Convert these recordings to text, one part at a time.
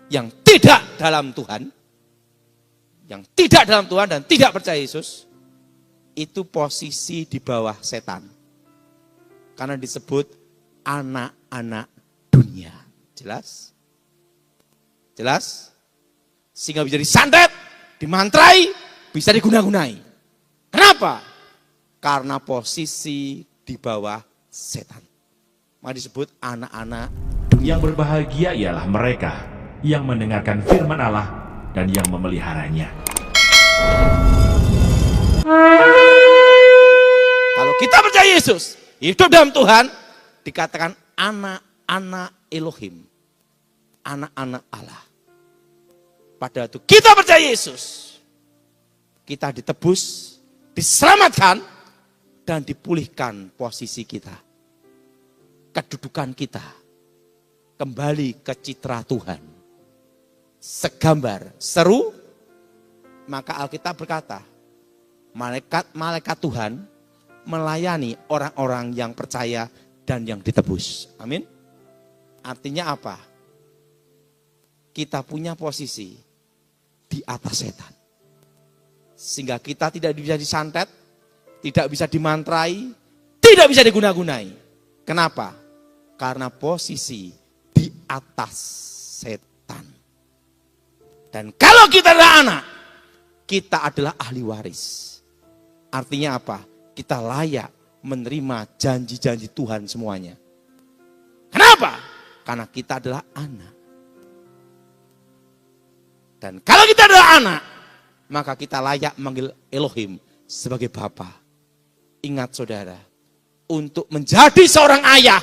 yang tidak dalam Tuhan, dan tidak percaya Yesus, itu posisi di bawah setan. Karena disebut anak-anak dunia. Jelas? Jelas? Sehingga bisa disantet, dimantrai, bisa diguna-gunai. Kenapa? Karena posisi di bawah setan. Maka disebut anak-anak dunia. Yang berbahagia ialah mereka yang mendengarkan firman Allah dan yang memeliharanya. Kalau kita percaya Yesus, hidup dalam Tuhan, dikatakan anak-anak Elohim, anak-anak Allah. Pada waktu kita percaya Yesus, kita ditebus, diselamatkan, dan dipulihkan posisi kita. Kedudukan kita kembali ke citra Tuhan. Segambar, seru, maka Alkitab berkata, malaikat Tuhan melayani orang-orang yang percaya dan yang ditebus. Amin. Artinya apa? Kita punya posisi di atas setan. Sehingga kita tidak bisa disantet, tidak bisa dimantrai, tidak bisa diguna-gunai. Kenapa? Karena posisi di atas setan. Dan kalau kita adalah anak, kita adalah ahli waris. Artinya apa? Kita layak menerima janji-janji Tuhan semuanya. Kenapa? Karena kita adalah anak. Dan kalau kita adalah anak, maka kita layak manggil Elohim sebagai Bapa. Ingat saudara, untuk menjadi seorang ayah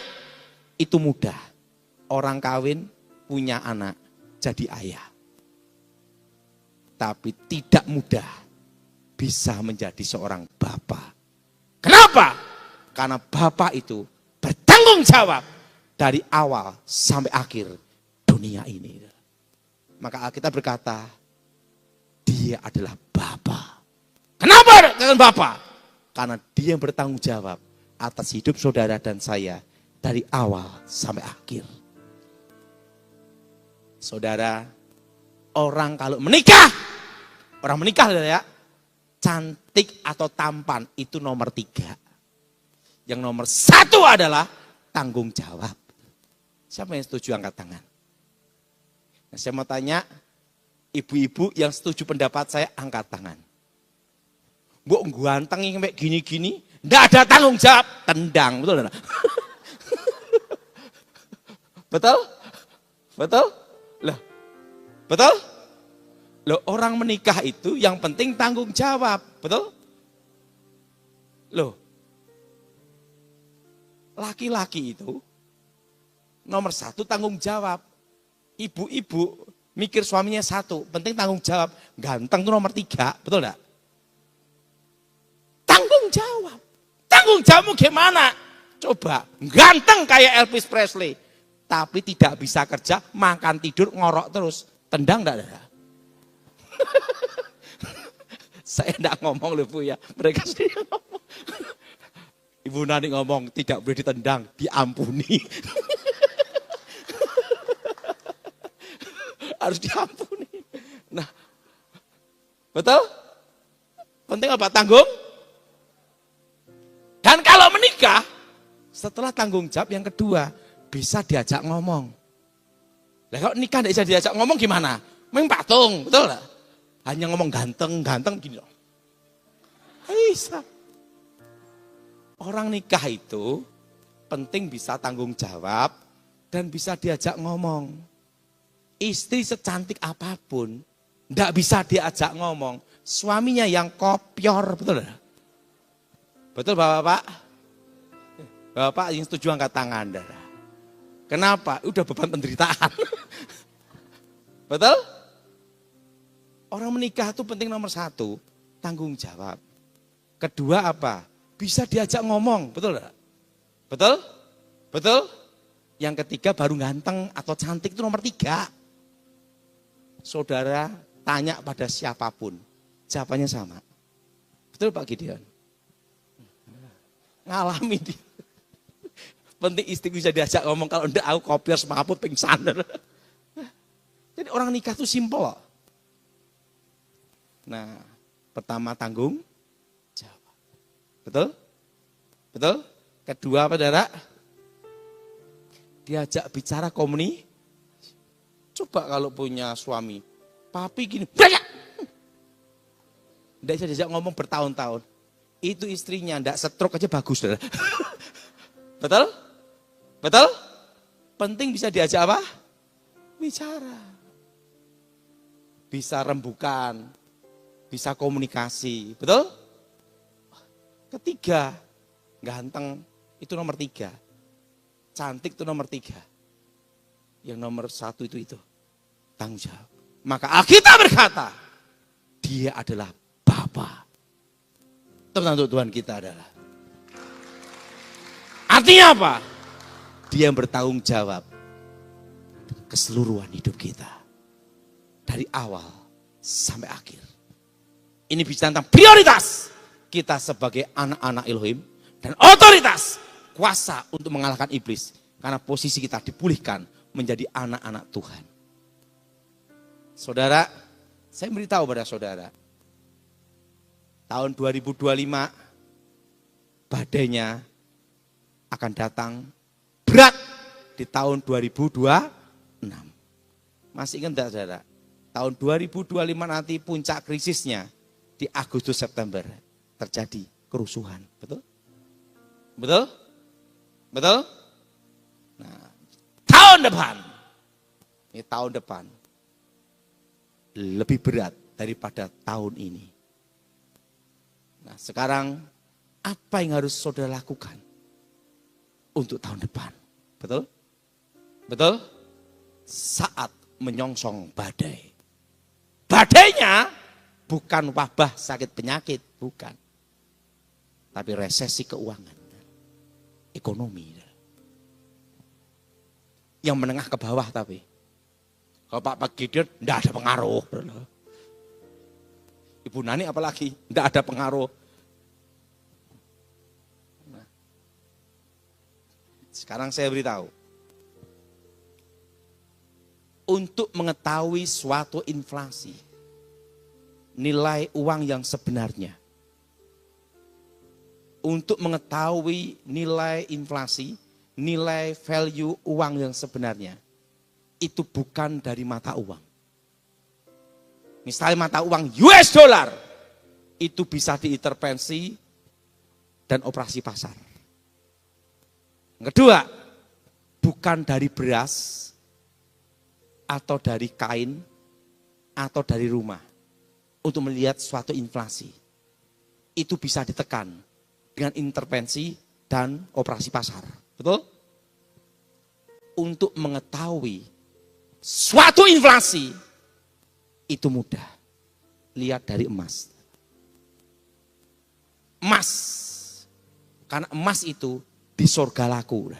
itu mudah. Orang kawin punya anak jadi ayah. Tapi tidak mudah bisa menjadi seorang bapa. Kenapa? Karena bapa itu bertanggung jawab dari awal sampai akhir dunia ini. Maka Alkitab berkata, dia adalah bapa. Kenapa dengan bapa? Karena dia yang bertanggung jawab atas hidup saudara dan saya dari awal sampai akhir. Saudara, orang kalau menikah, ya, cantik atau tampan itu nomor 3. Yang nomor 1 adalah tanggung jawab. Siapa yang setuju angkat tangan? Nah, saya mau tanya, ibu-ibu yang setuju pendapat saya angkat tangan. Mbok ganteng sampai gini-gini, enggak ada tanggung jawab, tendang, betul enggak? Betul? Betul? Loh. Betul? Loh, orang menikah itu yang penting tanggung jawab, betul? Loh. Laki-laki itu nomor 1 tanggung jawab. Ibu-ibu mikir suaminya 1, penting tanggung jawab. Ganteng itu nomor 3, betul enggak? Tanggung jawab. Tanggung jawabmu gimana? Coba, ganteng kayak Elvis Presley, tapi tidak bisa kerja, makan tidur, ngorok terus. Tendang enggak ada? Saya enggak ngomong loh Bu ya, mereka sendiri ngomong. Ibu Nani ngomong tidak boleh ditendang, diampuni. Harus diampuni. Nah, betul? Penting apa? Tanggung. Dan kalau menikah, setelah tanggung jawab yang kedua, bisa diajak ngomong. Nah, kalau nikah tidak bisa diajak ngomong gimana? Memang patung, betul nggak? Hanya ngomong ganteng gini loh. Bisa. Orang nikah itu penting bisa tanggung jawab dan bisa diajak ngomong. Istri secantik apapun, tidak bisa diajak ngomong. Suaminya yang kopior, betul nggak? Betul Bapak-Bapak? Bapak yang setuju angkat tangan. Kenapa? Udah beban penderitaan. Betul? Orang menikah itu penting nomor 1, tanggung jawab. Kedua apa? Bisa diajak ngomong, betul enggak? Betul? Betul? Yang ketiga baru ganteng atau cantik itu nomor 3. Saudara tanya pada siapapun, jawabannya sama. Betul Pak Gideon? Ngalami dia. Penting istri bisa diajak ngomong, kalau enggak aku kopior semaput pingsan. Jadi orang nikah itu simpel loh. Nah, pertama tanggung jawab. Betul? Betul? Kedua apa, saudara? Diajak bicara komunikasi. Coba kalau punya suami, papi gini, banyak. Tidak bisa diajak ngomong bertahun-tahun. Itu istrinya, tidak stroke aja bagus. Saudara. Betul? Betul? Penting bisa diajak apa? Bicara. Bisa rembukan. Bisa komunikasi. Betul? Ketiga, ganteng itu nomor 3. Cantik itu nomor 3. Yang nomor 1 itu. Tanggung jawab. Maka Alkitab berkata, dia adalah Bapa. Teman untuk Tuhan kita adalah. Artinya apa? Dia yang bertanggung jawab keseluruhan hidup kita. Dari awal sampai akhir. Ini bicara tentang prioritas kita sebagai anak-anak Elohim. Dan otoritas kuasa untuk mengalahkan iblis. Karena posisi kita dipulihkan menjadi anak-anak Tuhan. Saudara, saya beritahu pada saudara. Tahun 2025 badainya akan datang berat di tahun 2026. Masih ingat tidak saudara? Tahun 2025 nanti puncak krisisnya di Agustus September terjadi kerusuhan. Betul? Betul? Betul? Nah, tahun depan. Ini tahun depan. Lebih berat daripada tahun ini. Nah, sekarang apa yang harus saudara lakukan untuk tahun depan? Betul? Betul? Saat menyongsong badai. Badainya bukan wabah sakit penyakit, bukan. Tapi resesi keuangan, ekonomi. Yang menengah ke bawah tapi. Kalau Pak Gideon tidak ada pengaruh. Ibu Nani apalagi, tidak ada pengaruh. Nah, sekarang saya beritahu. Untuk mengetahui suatu inflasi, nilai uang yang sebenarnya. Untuk mengetahui nilai inflasi, nilai value uang yang sebenarnya. Itu bukan dari mata uang. Misalnya mata uang US dollar, itu bisa diintervensi dan operasi pasar. Yang kedua, bukan dari beras, atau dari kain, atau dari rumah. Untuk melihat suatu inflasi. Itu bisa ditekan dengan intervensi dan operasi pasar. Betul? Untuk mengetahui suatu inflasi, itu mudah. Lihat dari emas. Emas. Karena emas itu di surga laku.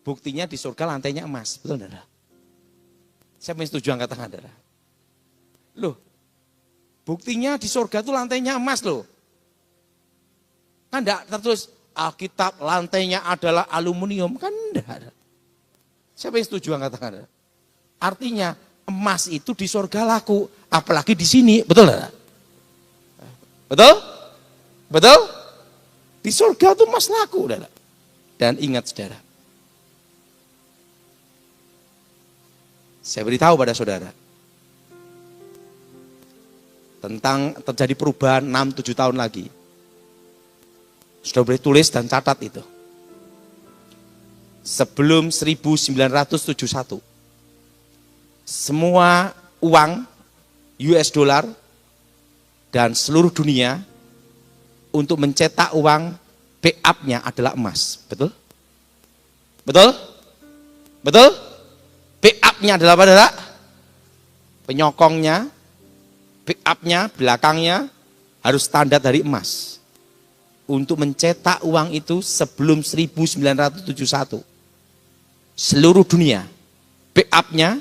Buktinya di surga lantainya emas. Betul enggak? Siapa yang setuju angkat tangan, saudara? Loh, buktinya di surga itu lantainya emas loh. Kan enggak tertulis Alkitab lantainya adalah aluminium. Kan enggak. Siapa yang setuju angkat tangan, saudara? Artinya emas itu di surga laku. Apalagi di sini. Betul enggak? Betul? Betul? Di surga itu emas laku, saudara. Dan ingat saudara. Saya beritahu pada saudara. Tentang terjadi perubahan 6-7 tahun lagi. Sudah boleh tulis dan catat itu. Sebelum 1971. Semua uang US dollar dan seluruh dunia untuk mencetak uang backup-nya adalah emas. Betul? Betul? Betul? Backup-nya adalah apa, saudara? Penyokongnya, backup-nya, belakangnya harus standar dari emas. Untuk mencetak uang itu sebelum 1971. Seluruh dunia, backup-nya,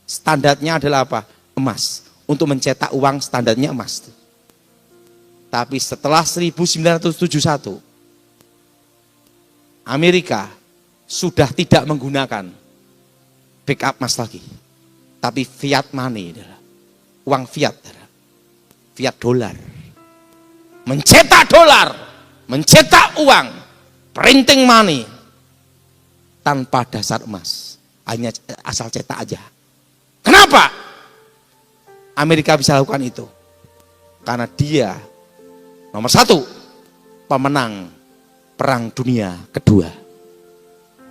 standarnya adalah apa? Emas. Untuk mencetak uang standarnya emas. Tapi setelah 1971, Amerika sudah tidak menggunakan backup emas lagi. Tapi fiat money, uang fiat, fiat dolar. Mencetak dolar, mencetak uang, printing money tanpa dasar emas, hanya asal cetak aja. Kenapa Amerika bisa lakukan itu? Karena dia nomor satu pemenang Perang Dunia Kedua.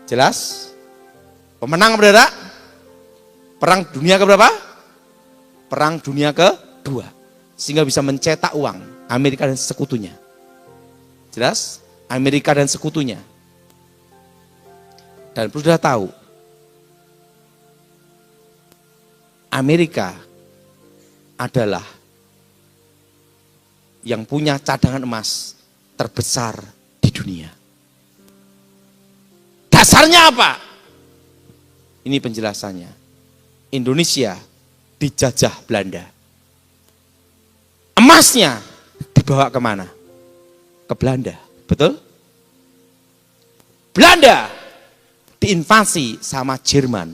Jelas? Pemenang saudara? Perang Dunia keberapa? Perang Dunia Kedua. Sehingga bisa mencetak uang Amerika dan sekutunya. Jelas? Amerika dan sekutunya. Dan perlu sudah tahu, Amerika adalah yang punya cadangan emas terbesar di dunia. Dasarnya apa? Ini penjelasannya. Indonesia dijajah Belanda. Emasnya dibawa kemana? Ke Belanda, betul? Belanda diinvasi sama Jerman.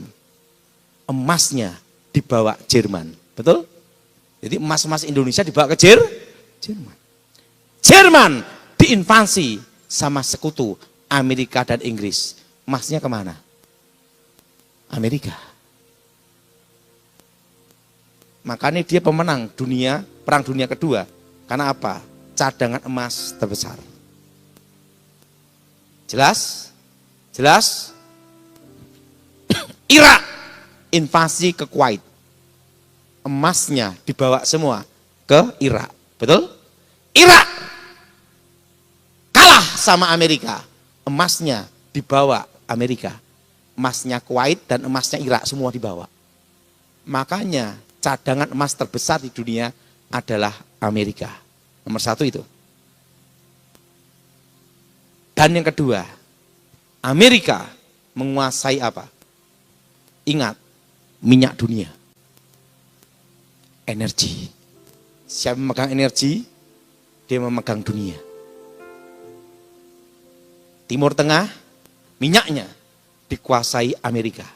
Emasnya dibawa Jerman, betul? Jadi emas-emas Indonesia dibawa ke Jerman. Jerman diinvasi sama sekutu Amerika dan Inggris. Emasnya kemana? Amerika. Makanya dia pemenang Perang Dunia Kedua. Karena apa? Cadangan emas terbesar. Jelas? Jelas? Irak invasi ke Kuwait. Emasnya dibawa semua ke Irak. Betul? Irak kalah sama Amerika. Emasnya dibawa Amerika. Emasnya Kuwait dan emasnya Irak semua dibawa. Makanya cadangan emas terbesar di dunia adalah Amerika. Nomor satu itu. Dan yang kedua, Amerika menguasai apa? Ingat, minyak dunia. Energi. Siapa memegang energi, dia memegang dunia. Timur Tengah, minyaknya dikuasai Amerika.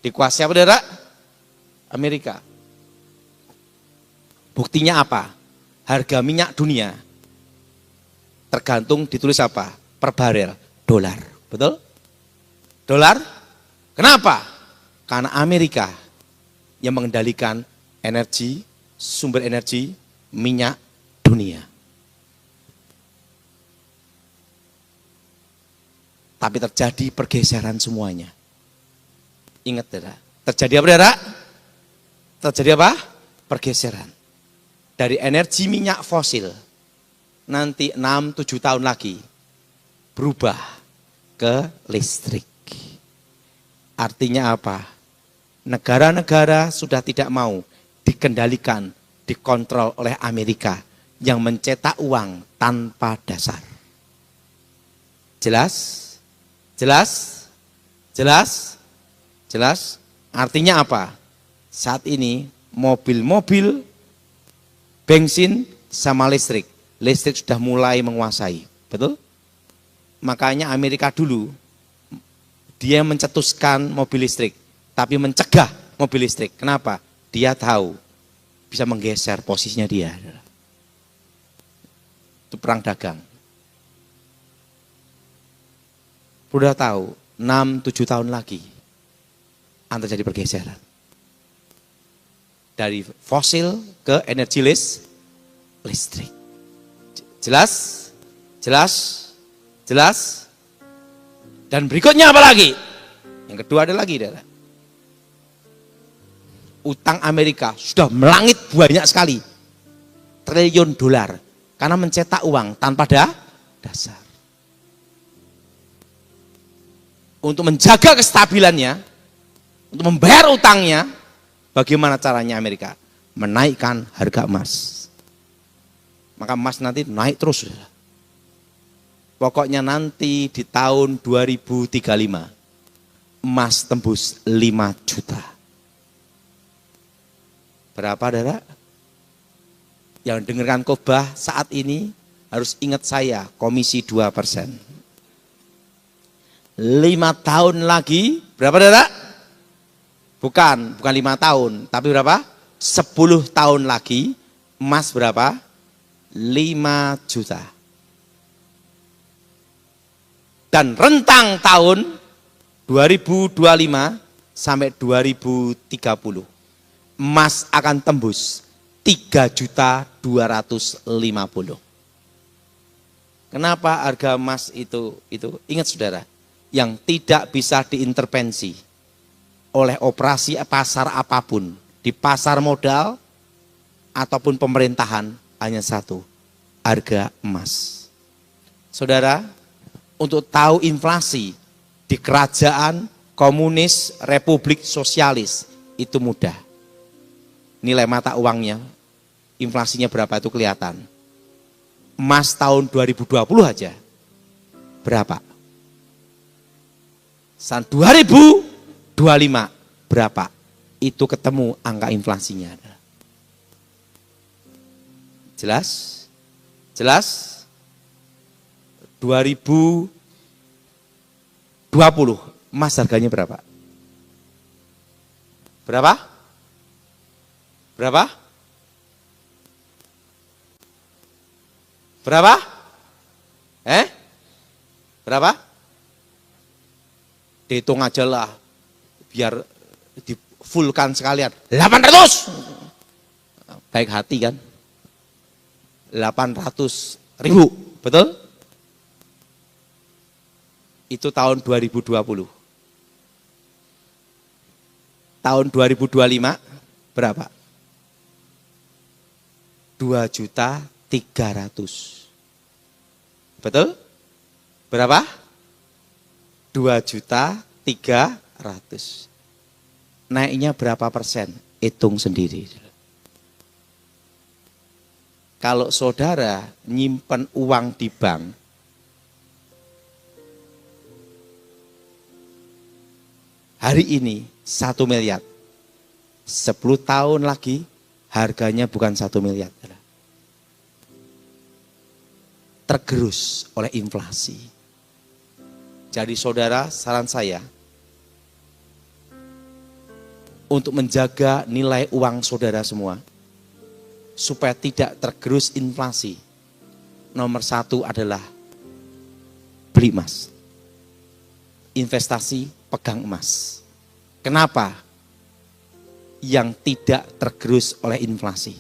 Dikuasai apa, saudara? Amerika. Buktinya apa? Harga minyak dunia tergantung ditulis apa? Per barel, dolar. Betul? Dolar? Kenapa? Karena Amerika yang mengendalikan energi, sumber energi, minyak dunia. Tapi terjadi pergeseran semuanya. Ingat, saudara. Terjadi apa, saudara? Terjadi apa? Pergeseran. Dari energi minyak fosil, nanti 6-7 tahun lagi, berubah ke listrik. Artinya apa? Negara-negara sudah tidak mau dikendalikan, dikontrol oleh Amerika yang mencetak uang tanpa dasar. Jelas? Jelas? Jelas? Jelas? Artinya apa? Saat ini mobil-mobil, bensin sama listrik. Listrik sudah mulai menguasai. Betul? Makanya Amerika dulu, dia mencetuskan mobil listrik. Tapi mencegah mobil listrik. Kenapa? Dia tahu bisa menggeser posisinya dia. Itu perang dagang. Sudah tahu, 6-7 tahun lagi akan terjadi pergeseran. Dari fosil ke energi listrik. Jelas? Jelas? Jelas? Dan berikutnya apa lagi? Yang kedua ada lagi, saudara. Utang Amerika sudah melangit banyak sekali. Triliun dolar. Karena mencetak uang tanpa dasar. Untuk menjaga kestabilannya, untuk membayar utangnya, bagaimana caranya Amerika? Menaikkan harga emas. Maka emas nanti naik terus. Pokoknya nanti di tahun 2035, emas tembus 5 juta. Berapa, saudara? Yang dengarkan khotbah saat ini harus ingat saya, komisi 2%. 5 tahun lagi, berapa, saudara? Bukan 5 tahun, tapi berapa? 10 tahun lagi emas berapa? 5 juta. Dan rentang tahun 2025 sampai 2030 emas akan tembus 3.250.000. Kenapa harga emas itu? Ingat saudara, yang tidak bisa diintervensi oleh operasi pasar apapun, di pasar modal ataupun pemerintahan, hanya satu, harga emas. Saudara, untuk tahu inflasi di kerajaan komunis Republik Sosialis itu mudah. Nilai mata uangnya, inflasinya berapa itu kelihatan. Emas tahun 2020 aja berapa? Tahun 2025 berapa? Itu ketemu angka inflasinya. Jelas? Jelas? 2020 emas harganya berapa? Berapa? Berapa? Berapa? Berapa? Dihitung aja lah, biar di fullkan sekalian. 800. Baik hati kan? 800.000, betul? Itu tahun 2020. Tahun 2025 berapa? 2.300.000. Betul? Berapa? 2.300.000. Naiknya berapa persen? Hitung sendiri. Kalau saudara nyimpen uang di bank, hari ini 1 miliar. 10 tahun lagi harganya bukan 1 miliar. Tergerus oleh inflasi. Jadi saudara, saran saya untuk menjaga nilai uang saudara semua supaya tidak tergerus inflasi. Nomor 1 adalah beli emas. Investasi pegang emas. Kenapa? Yang tidak tergerus oleh inflasi.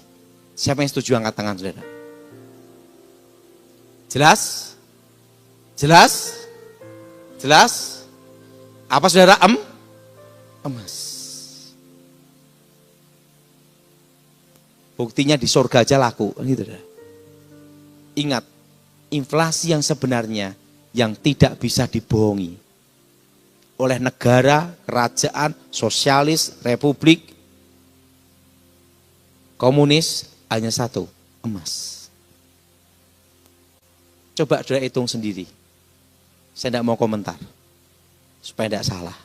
Siapa yang setuju angkat tangan saudara? Jelas? Jelas? Jelas? Apa saudara? Emas. Buktinya di surga aja laku. Gitu. Ingat, inflasi yang sebenarnya yang tidak bisa dibohongi oleh negara, kerajaan, sosialis, republik, komunis, hanya satu, emas. Coba saudara hitung sendiri. Saya tidak mau komentar, supaya tidak salah.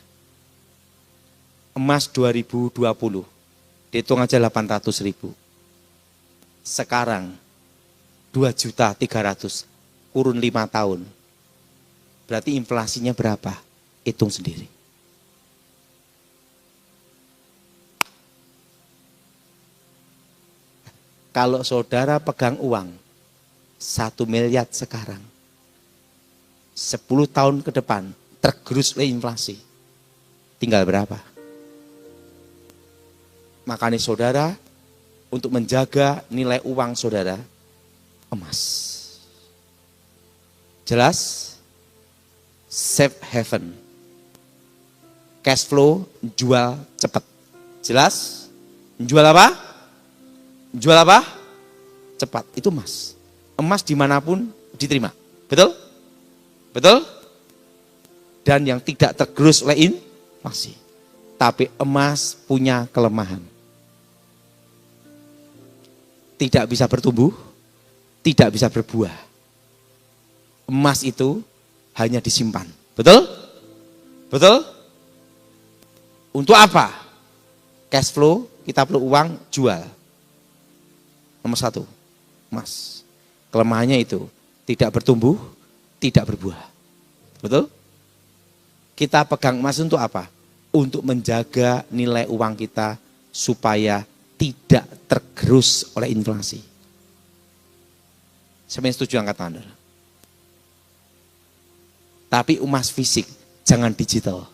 Emas 2020, dihitung aja 800.000. Sekarang 2.300.000, kurun 5 tahun. Berarti inflasinya berapa? Hitung sendiri. Kalau saudara pegang uang 1 miliar sekarang, 10 tahun ke depan tergerus oleh inflasi, tinggal berapa? Makanya saudara, untuk menjaga nilai uang saudara, emas. Jelas? Safe haven. Cash flow, jual cepat. Jelas? Jual apa? Jual apa? Cepat. Itu emas. Emas dimanapun diterima. Betul? Betul? Dan yang tidak tergerus oleh inflasi. Tapi emas punya kelemahan. Tidak bisa bertumbuh, tidak bisa berbuah. Emas itu hanya disimpan. Betul? Betul? Untuk apa? Cash flow, kita perlu uang, jual. Nomor 1, emas. Kelemahannya itu, tidak bertumbuh, tidak berbuah. Betul? Kita pegang emas untuk apa? untuk menjaga nilai uang kita supaya tidak tergerus oleh inflasi. Saya setuju angkat tangan. Tapi emas fisik, jangan digital.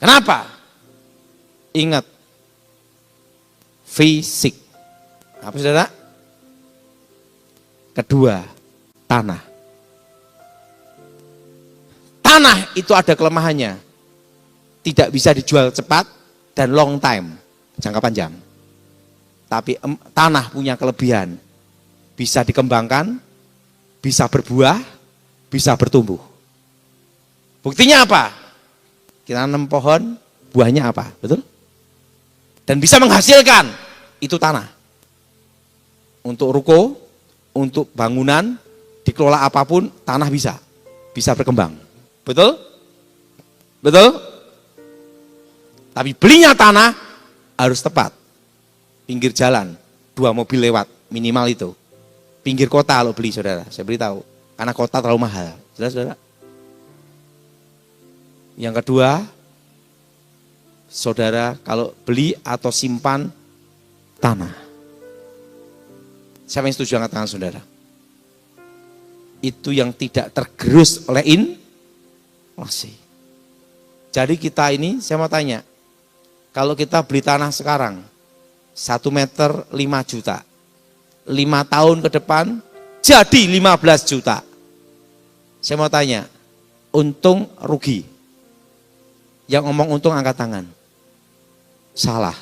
Kenapa? Ingat, fisik. Apa saudara? Kedua, tanah. Tanah itu ada kelemahannya. Tidak bisa dijual cepat dan long time, jangka panjang. Tapi tanah punya kelebihan. Bisa dikembangkan, bisa berbuah, bisa bertumbuh. Buktinya apa? Kita nanam pohon, buahnya apa? Betul? Dan bisa menghasilkan, itu tanah. Untuk ruko, untuk bangunan, dikelola apapun, tanah bisa berkembang. Betul? Betul? Tapi belinya tanah harus tepat. Pinggir jalan, 2 mobil lewat, minimal itu. Pinggir kota kalau beli, saudara, saya beritahu. Karena kota terlalu mahal. Jelas, saudara? Yang kedua, saudara kalau beli atau simpan tanah. Siapa yang setuju angkat tangan saudara? Itu yang tidak tergerus oleh inflasi. Jadi kita ini, saya mau tanya, kalau kita beli tanah sekarang, 1 meter 5 juta. 5 tahun ke depan, jadi 15 juta. Saya mau tanya, untung rugi? Yang ngomong untung angkat tangan. Salah.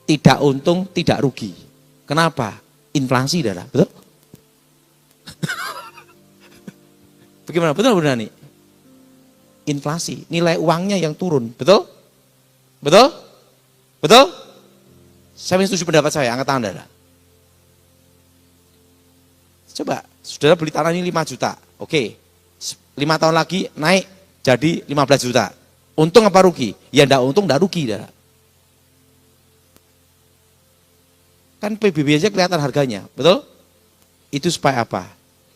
Tidak untung, tidak rugi. Kenapa? Inflasi, saudara. Betul? Bagaimana? Betul benar nih? Inflasi, nilai uangnya yang turun. Betul? Betul? Betul? Siapa yang setuju pendapat saya? Angkat tangan, saudara. Coba, saudara beli tanah ini 5 juta. Oke, 5 tahun lagi naik jadi 15 juta. Untung apa rugi? Ya enggak untung, enggak rugi, saudara. Kan PBB aja kelihatan harganya, betul? Itu supaya apa?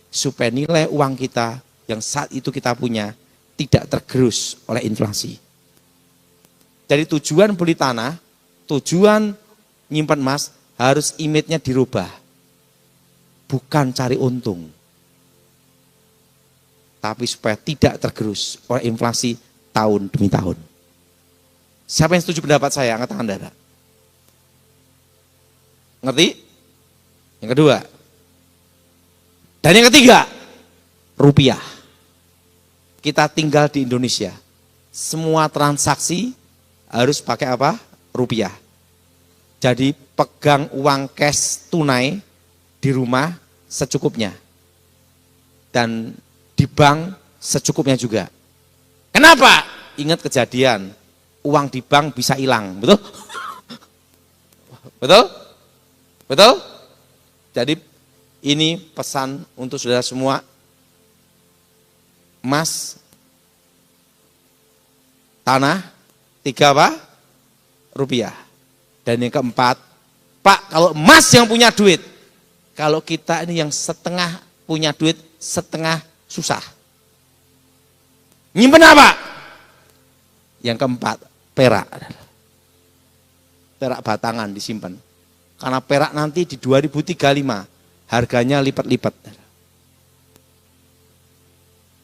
Supaya nilai uang kita yang saat itu kita punya tidak tergerus oleh inflasi. Jadi tujuan beli tanah, tujuan nyimpan emas harus image-nya dirubah. Bukan cari untung. Tapi supaya tidak tergerus oleh inflasi tahun demi tahun. Siapa yang setuju pendapat saya? Angkat tangan, saudara. Ngerti? Yang kedua. Dan yang ketiga, rupiah. Kita tinggal di Indonesia. Semua transaksi harus pakai apa? Rupiah. Jadi pegang uang cash tunai di rumah secukupnya. Dan di bank secukupnya juga. Kenapa? Ingat kejadian, uang di bank bisa hilang, betul? Betul? Betul? Jadi ini pesan untuk saudara semua. Emas, tanah, 3 apa? Rupiah. Dan yang keempat, Pak, kalau emas yang punya duit, kalau kita ini yang setengah punya duit, setengah susah. Nyimpen apa? Yang keempat, perak. Perak batangan disimpan. Karena perak nanti di 2035 harganya lipat-lipat.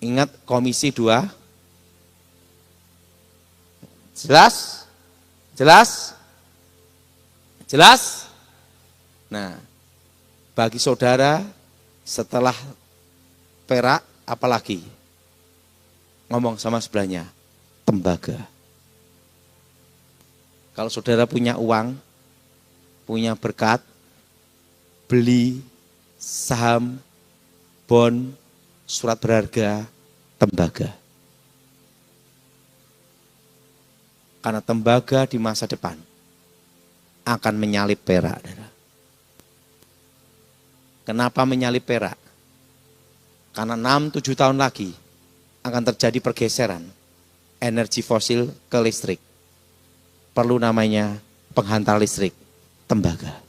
Ingat Komisi 2. Jelas? Jelas? Jelas? Nah, bagi saudara setelah perak apalagi? Ngomong sama sebelahnya, tembaga. Kalau saudara punya uang, punya berkat, beli saham, bond, surat berharga, tembaga. Karena tembaga di masa depan akan menyalip perak. Kenapa menyalip perak? Karena 6-7 tahun lagi akan terjadi pergeseran energi fosil ke listrik. Perlu namanya penghantar listrik, tembaga.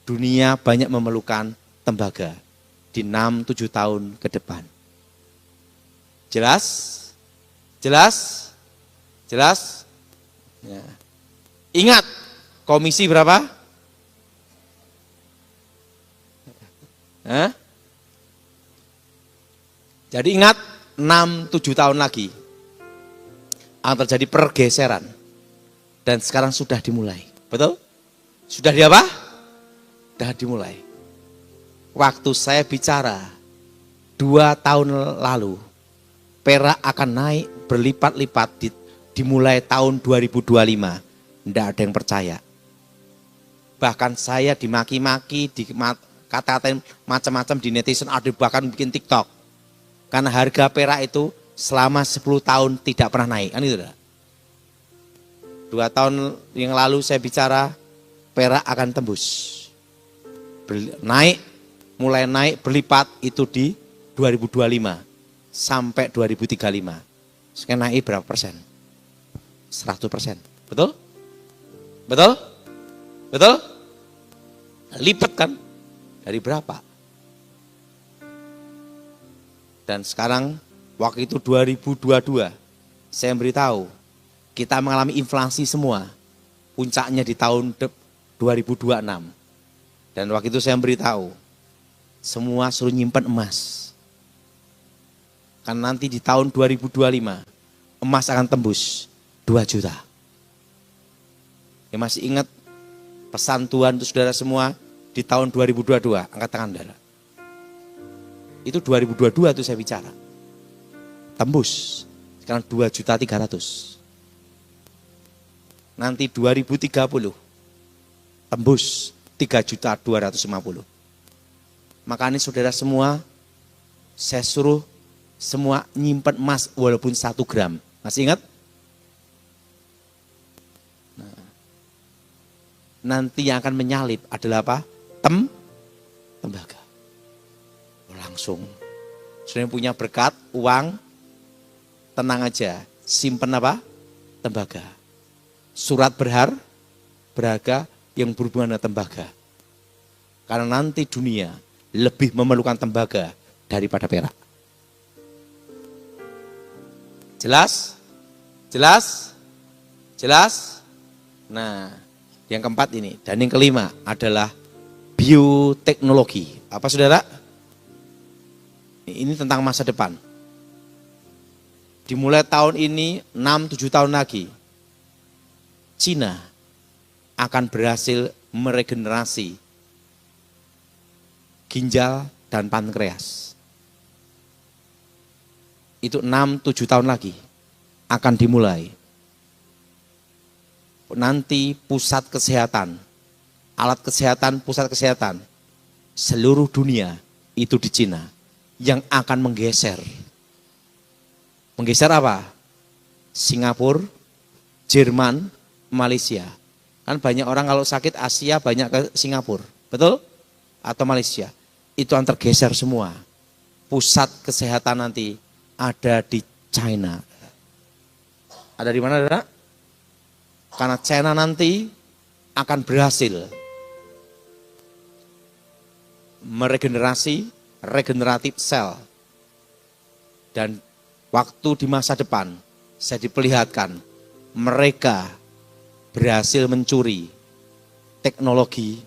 Dunia banyak memerlukan tembaga di 6-7 tahun ke depan. Jelas? Jelas? Jelas? Ya. Ingat, komisi berapa? Hah? Jadi ingat, 6-7 tahun lagi akan terjadi pergeseran. Dan sekarang sudah dimulai. Betul? Sudah di apa? Sudah dimulai. Waktu saya bicara 2 tahun lalu, perak akan naik berlipat-lipat dimulai tahun 2025. Tidak ada yang percaya. Bahkan saya dimaki-maki, dikata-katain macam-macam di netizen, ada bahkan bikin TikTok. Karena harga perak itu selama 10 tahun tidak pernah naik. Kan itu dah. 2 tahun yang lalu saya bicara, perak akan tembus. Naik, mulai naik berlipat itu di 2025 sampai 2035. Sekarang naik berapa persen? 100%. Betul? Betul? Betul? Lipat kan? Dari berapa? Dan sekarang waktu itu 2022 saya beritahu kita mengalami inflasi semua. Puncaknya di tahun 2026. Dan waktu itu saya beritahu semua suruh nyimpan emas. Karena nanti di tahun 2025 emas akan tembus 2 juta. Ya masih ingat pesan Tuhan untuk saudara semua di tahun 2022, angkat tangan saudara. Itu 2022 itu saya bicara. Tembus. Sekarang 2.300.000. Nanti 2030 tembus 3.250.000. Makanya saudara semua, saya suruh semua nyimpen emas walaupun 1 gram. Masih ingat? Nah, nanti yang akan menyalip adalah apa? Tembaga. Langsung. Sudah punya berkat, uang, tenang aja. Simpen apa? Tembaga. Surat berharga yang berhubungan dengan tembaga. Karena nanti dunia lebih memerlukan tembaga daripada perak. Jelas? Jelas? Jelas? Nah, yang keempat ini. Dan yang kelima adalah bioteknologi. Apa saudara? Ini tentang masa depan. Dimulai tahun ini, 6-7 tahun lagi, Cina akan berhasil meregenerasi ginjal dan pankreas. Itu 6-7 tahun lagi akan dimulai. Nanti pusat kesehatan, alat kesehatan, pusat kesehatan seluruh dunia itu di Cina yang akan menggeser. Menggeser apa? Singapura, Jerman, Malaysia. Kan banyak orang kalau sakit Asia banyak ke Singapura, betul? Atau Malaysia. Itu yang tergeser semua. Pusat kesehatan nanti ada di China. Ada di mana, Saudara? Karena China nanti akan berhasil regeneratif sel. Dan waktu di masa depan saya diperlihatkan mereka berhasil mencuri teknologi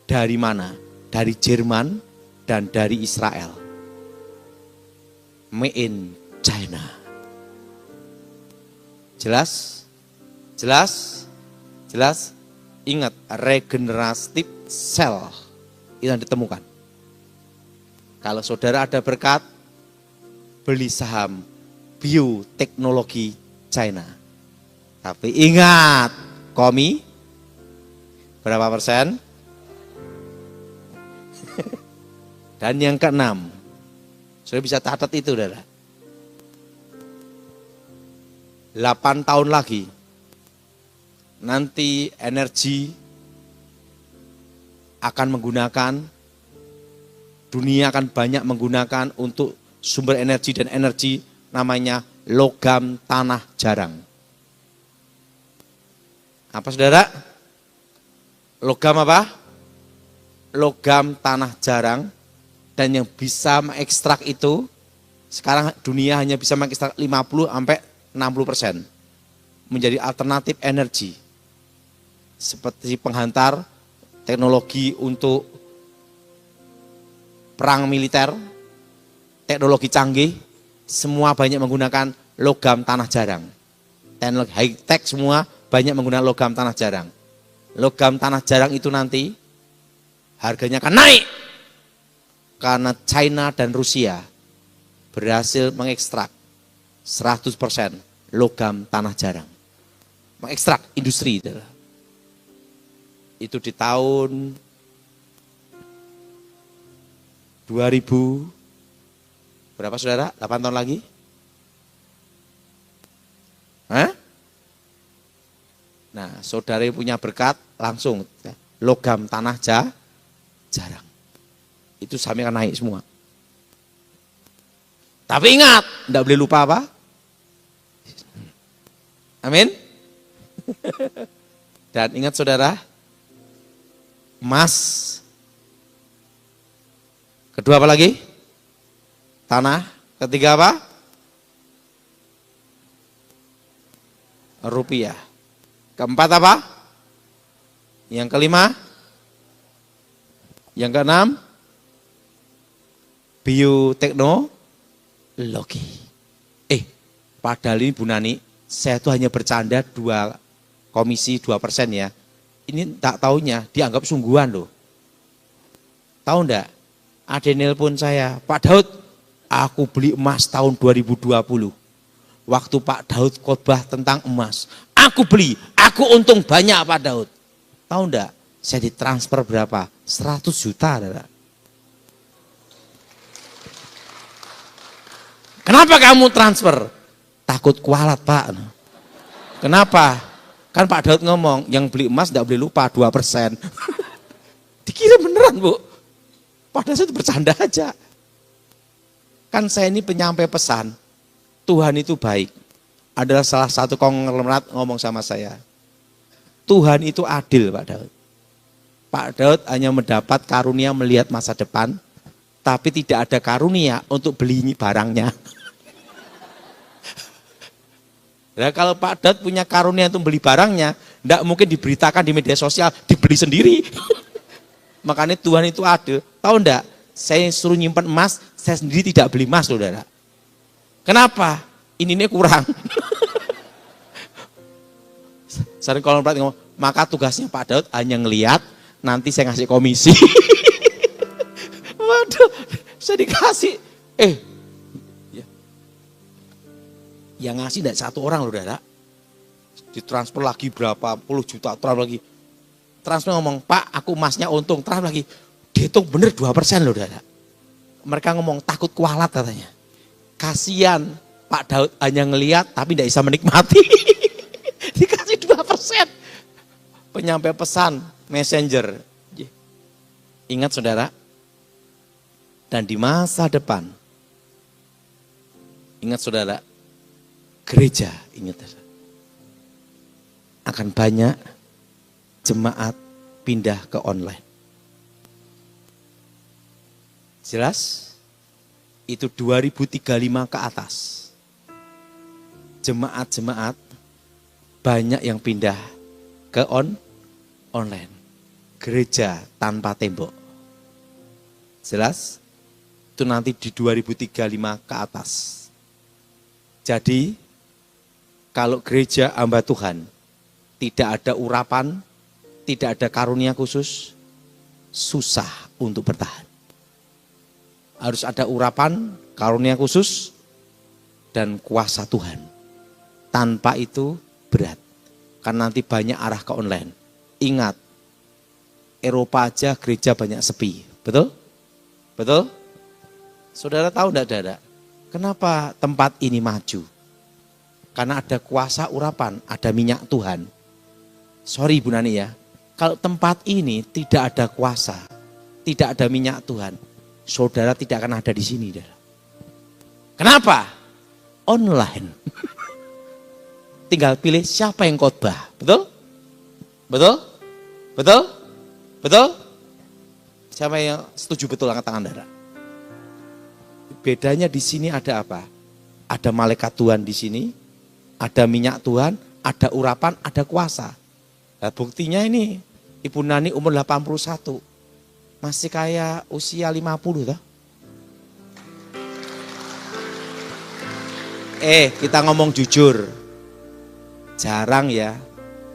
dari mana? Dari Jerman dan dari Israel. Made in China. Jelas? Jelas? Jelas? Ingat, regeneratif sel itu yang ditemukan. Kalau saudara ada berkat, beli saham bioteknologi China. Tapi ingat, komi berapa persen? Dan yang keenam, saudara bisa catat itu, saudara. 8 tahun lagi, nanti energi akan menggunakan, dunia akan banyak menggunakan untuk sumber energi dan energi namanya logam tanah jarang. Apa saudara? Logam apa? Logam tanah jarang. Dan yang bisa mengekstrak itu Sekarang dunia hanya bisa mengekstrak 50 sampai 60% menjadi alternatif energi. Seperti penghantar, teknologi untuk perang militer, teknologi canggih, semua banyak menggunakan logam tanah jarang. Teknologi high tech semua banyak menggunakan logam tanah jarang. Logam tanah jarang itu nanti harganya akan naik karena China dan Rusia berhasil mengekstrak 100% logam tanah jarang. Mengekstrak industri. Itu di tahun 2000, berapa saudara? 8 tahun lagi? Hah? Nah, saudara punya berkat langsung logam tanah jarang. Itu saham akan naik semua. Tapi ingat, tidak boleh lupa apa? Amin. Dan ingat saudara, emas. Kedua apa lagi? Tanah. Ketiga apa? Rupiah. Keempat apa? Yang kelima? Yang keenam? Bioteknologi. Padahal ini Bu Nani, saya tuh hanya bercanda 2 komisi 2% ya. Ini tak taunya dianggap sungguhan loh. Tahu enggak? Ada nelpon saya, Pak Daud, aku beli emas tahun 2020. Waktu Pak Daud khotbah tentang emas, aku beli, aku untung banyak Pak Daud. Tahu enggak? Saya ditransfer berapa? 100 juta. Enggak? Kenapa kamu transfer? Takut kualat Pak. Kenapa? Kan Pak Daud ngomong, yang beli emas tidak boleh lupa 2%. Dikira beneran Bu. Padahal saya itu bercanda aja. Kan saya ini penyampai pesan, Tuhan itu baik. Adalah salah satu konglomerat ngomong sama saya. Tuhan itu adil Pak Daud. Pak Daud hanya mendapat karunia melihat masa depan, tapi tidak ada karunia untuk beli barangnya. Nah, kalau Pak Daud punya karunia untuk beli barangnya, tidak mungkin diberitakan di media sosial, dibeli sendiri. Makanya Tuhan itu adil. Tahu enggak? Saya suruh nyimpan emas, saya sendiri tidak beli emas, saudara. Kenapa? Ini kurang. Sering kalau ngomong, maka tugasnya Pak Daud hanya ngelihat, nanti saya ngasih komisi. Waduh, saya dikasih. Yang ngasih tidak satu orang loh, saudara. Ditransfer lagi berapa puluh juta, transfer lagi. Transfer ngomong, Pak aku emasnya untung, transfer lagi. Dihitung bener 2% loh, saudara. Mereka ngomong takut kualat katanya. Kasihan Pak Daud hanya ngelihat tapi tidak bisa menikmati. Dikasih 2%. Penyampai pesan, messenger. Ingat saudara, dan di masa depan, ingat saudara, gereja, ingat akan banyak jemaat pindah ke online. Jelas? Itu 2035 ke atas. Jemaat-jemaat banyak yang pindah ke online. Gereja tanpa tembok. Jelas? Itu nanti di 2035 ke atas. Jadi, kalau gereja hamba Tuhan tidak ada urapan, tidak ada karunia khusus, susah untuk bertahan. Harus ada urapan, karunia khusus, dan kuasa Tuhan. Tanpa itu berat. Karena nanti banyak arah ke online. Ingat, Eropa aja gereja banyak sepi. Betul? Betul? Saudara tahu enggak, saudara? Kenapa tempat ini maju? Karena ada kuasa urapan, ada minyak Tuhan. Sorry Bu Nani ya, kalau tempat ini tidak ada kuasa, tidak ada minyak Tuhan, saudara tidak akan ada di sini. Saudara. Kenapa? Online. Tinggal pilih siapa yang khotbah. Betul? Betul? Betul? Betul? Siapa yang setuju betul angkat tangan, saudara? Bedanya di sini ada apa? Ada malaikat Tuhan di sini, ada minyak Tuhan, ada urapan, ada kuasa. Nah, buktinya ini Ibu Nani umur 81. Masih kayak usia 50 toh. Kita ngomong jujur. Jarang ya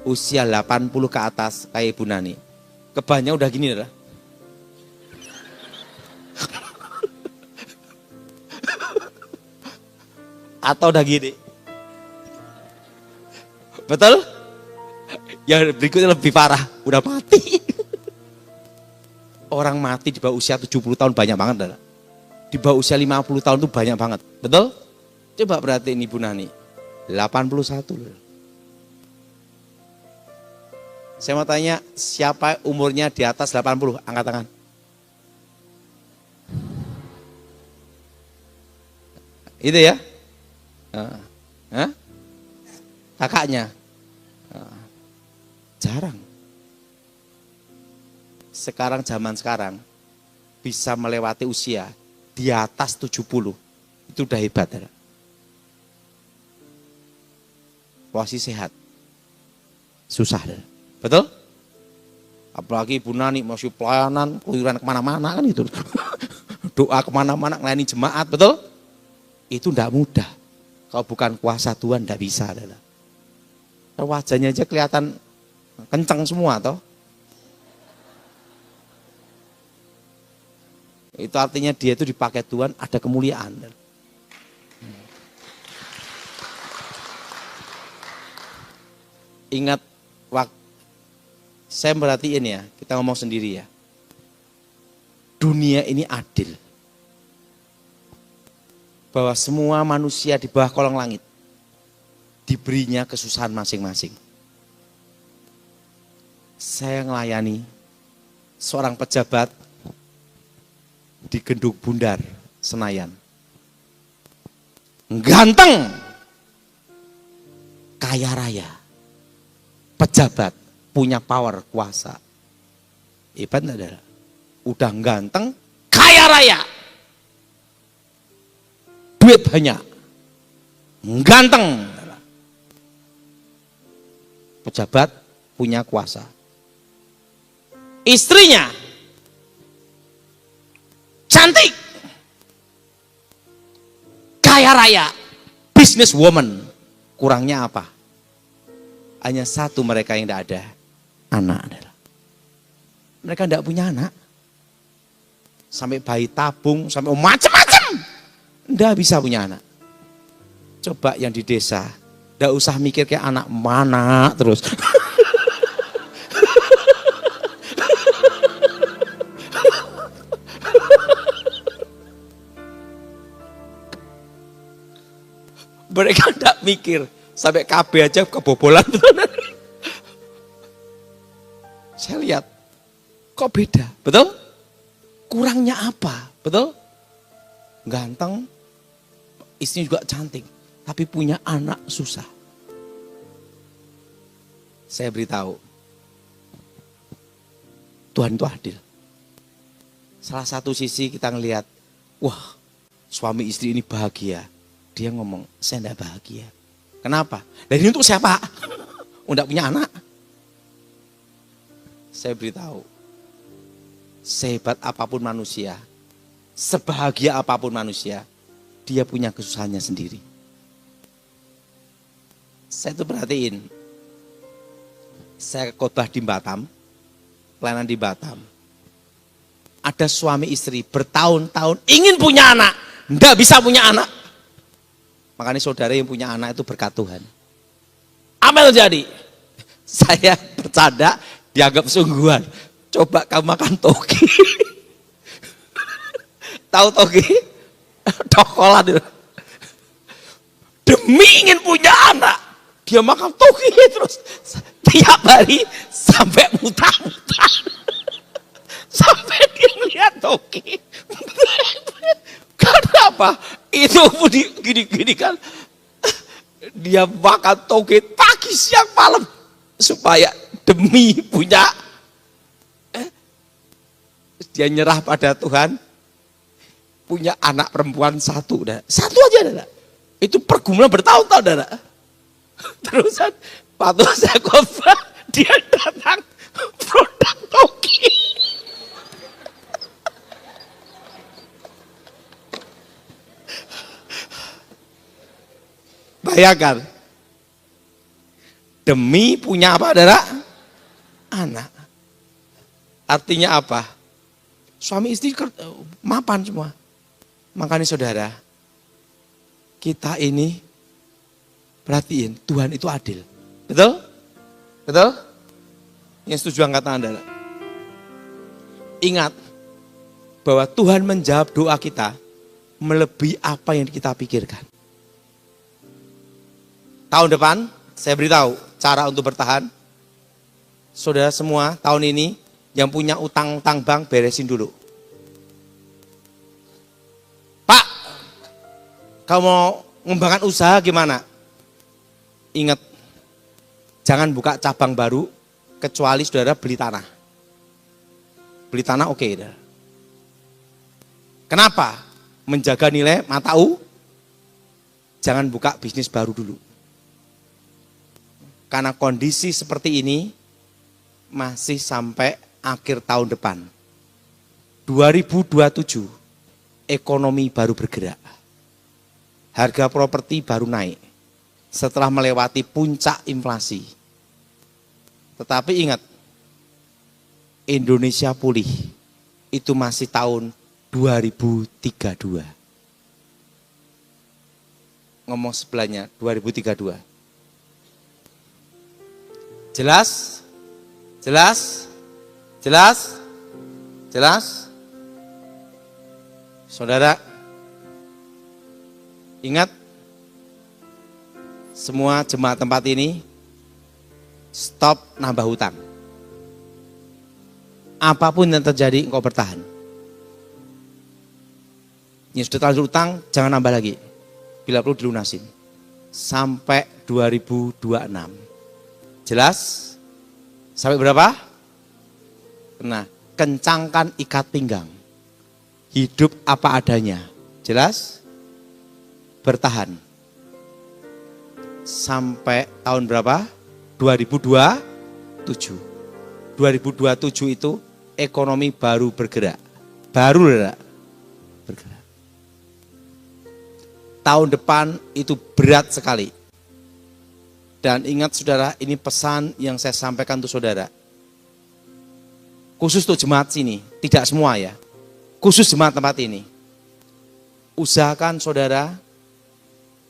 usia 80 ke atas kayak Ibu Nani. Kebanyakan udah gini lah. Atau udah gini. Betul? Yang berikutnya lebih parah, udah mati. Orang mati di bawah usia 70 tahun banyak banget. Dah. Di bawah usia 50 tahun itu banyak banget. Betul? Coba perhatiin Ibu Nani. 81 loh. Saya mau tanya, siapa umurnya di atas 80? Angkat tangan. Itu ya? Hah? Kakaknya? Jarang. Sekarang zaman sekarang bisa melewati usia di atas 70. Itu udah hebat. Ya? Masih sehat. Susah. Ya? Betul? Apalagi Ibu Nani masih pelayanan, keluyuran kemana-mana kan itu. Doa kemana-mana, ngelayani jemaat, betul? Itu enggak mudah. Kalau bukan kuasa Tuhan enggak bisa. Wajahnya aja kelihatan kencang semua toh. Itu artinya dia itu dipakai Tuhan ada kemuliaan. Ingat waktu saya merhatiin ya, kita ngomong sendiri ya. Dunia ini adil. Bahwa semua manusia di bawah kolong langit diberinya kesusahan masing-masing. Saya ngelayani seorang pejabat di Genduk Bundar, Senayan. Ganteng, kaya raya, pejabat, punya power, kuasa. Hebat enggak? Udah ganteng, kaya raya. Duit banyak. Ganteng. Pejabat punya kuasa. Istrinya cantik. Kaya raya. Business woman. Kurangnya apa? Hanya satu mereka yang tidak ada. Anak. Mereka tidak punya anak. Sampai bayi tabung, sampai macam-macam. Tidak bisa punya anak. Coba yang di desa, tidak usah mikir kayak anak mana terus. Mereka tidak mikir, sampai KB aja kebobolan. Saya lihat, kok beda, betul? Kurangnya apa, betul? Ganteng, istrinya juga cantik, tapi punya anak susah. Saya beritahu, Tuhan itu adil. Salah satu sisi kita ngelihat, wah suami istri ini bahagia. Dia ngomong, saya tidak bahagia. Kenapa? Dan ini untuk siapa? Tidak punya anak. Saya beritahu, sehebat apapun manusia, sebahagia apapun manusia, dia punya kesusahannya sendiri. Saya tuh perhatiin, saya khotbah di Batam, pelayanan di Batam. Ada suami istri bertahun-tahun ingin punya anak, tidak bisa punya anak. Makanya saudara yang punya anak itu berkat Tuhan. Apa yang terjadi? Saya bercanda, dianggap sungguhan. Coba kamu makan toge. Tahu toge? Cokolat. Demi ingin punya anak, dia makan toge terus. Tiap hari sampai muntah-muntah. Sampai dia melihat toge. Kenapa? Itu gini kan. Dia makan toge pagi, siang, malam. Supaya demi punya. Dia nyerah pada Tuhan. punya anak perempuan satu, satu aja, saudara. Itu pergumulan bertahun-tahun, saudara. Terusan waktu saya khotbah, dia datang produk toki. Bayangkan, demi punya apa, saudara? Anak. Artinya apa? Suami istri mapan semua. Makanya saudara, kita ini perhatiin, Tuhan itu adil. Betul? Betul? Yang setuju angkat tangan, saudara. Ingat bahwa Tuhan menjawab doa kita melebihi apa yang kita pikirkan. Tahun depan, saya beritahu cara untuk bertahan. Saudara semua, tahun ini yang punya utang-utang bank beresin dulu. Pak, kamu mau mengembangkan usaha gimana? Ingat, jangan buka cabang baru kecuali saudara beli tanah. Beli tanah oke. Kenapa? Menjaga nilai mata uang. Jangan buka bisnis baru dulu. Karena kondisi seperti ini masih sampai akhir tahun depan. 2027 ekonomi baru bergerak. Harga properti baru naik setelah melewati puncak inflasi. Tetapi ingat, Indonesia pulih itu masih tahun 2032. Ngomong sebelahnya 2032. Jelas? Jelas? Jelas? Jelas? Saudara, ingat, semua jemaat tempat ini stop nambah hutang. Apapun yang terjadi, engkau bertahan. Yang sudah terlanjur hutang, jangan nambah lagi. Bila perlu dilunasin. Sampai 2026. Jelas? Sampai berapa? Nah, kencangkan ikat pinggang. Hidup apa adanya. Jelas? Bertahan. Sampai tahun berapa? 2027. 2027 itu ekonomi baru bergerak. Baru bergerak. Tahun depan itu berat sekali. Dan ingat saudara, ini pesan yang saya sampaikan untuk saudara. Khusus untuk jemaat sini, tidak semua ya. Khusus jemaat tempat ini. Usahakan saudara,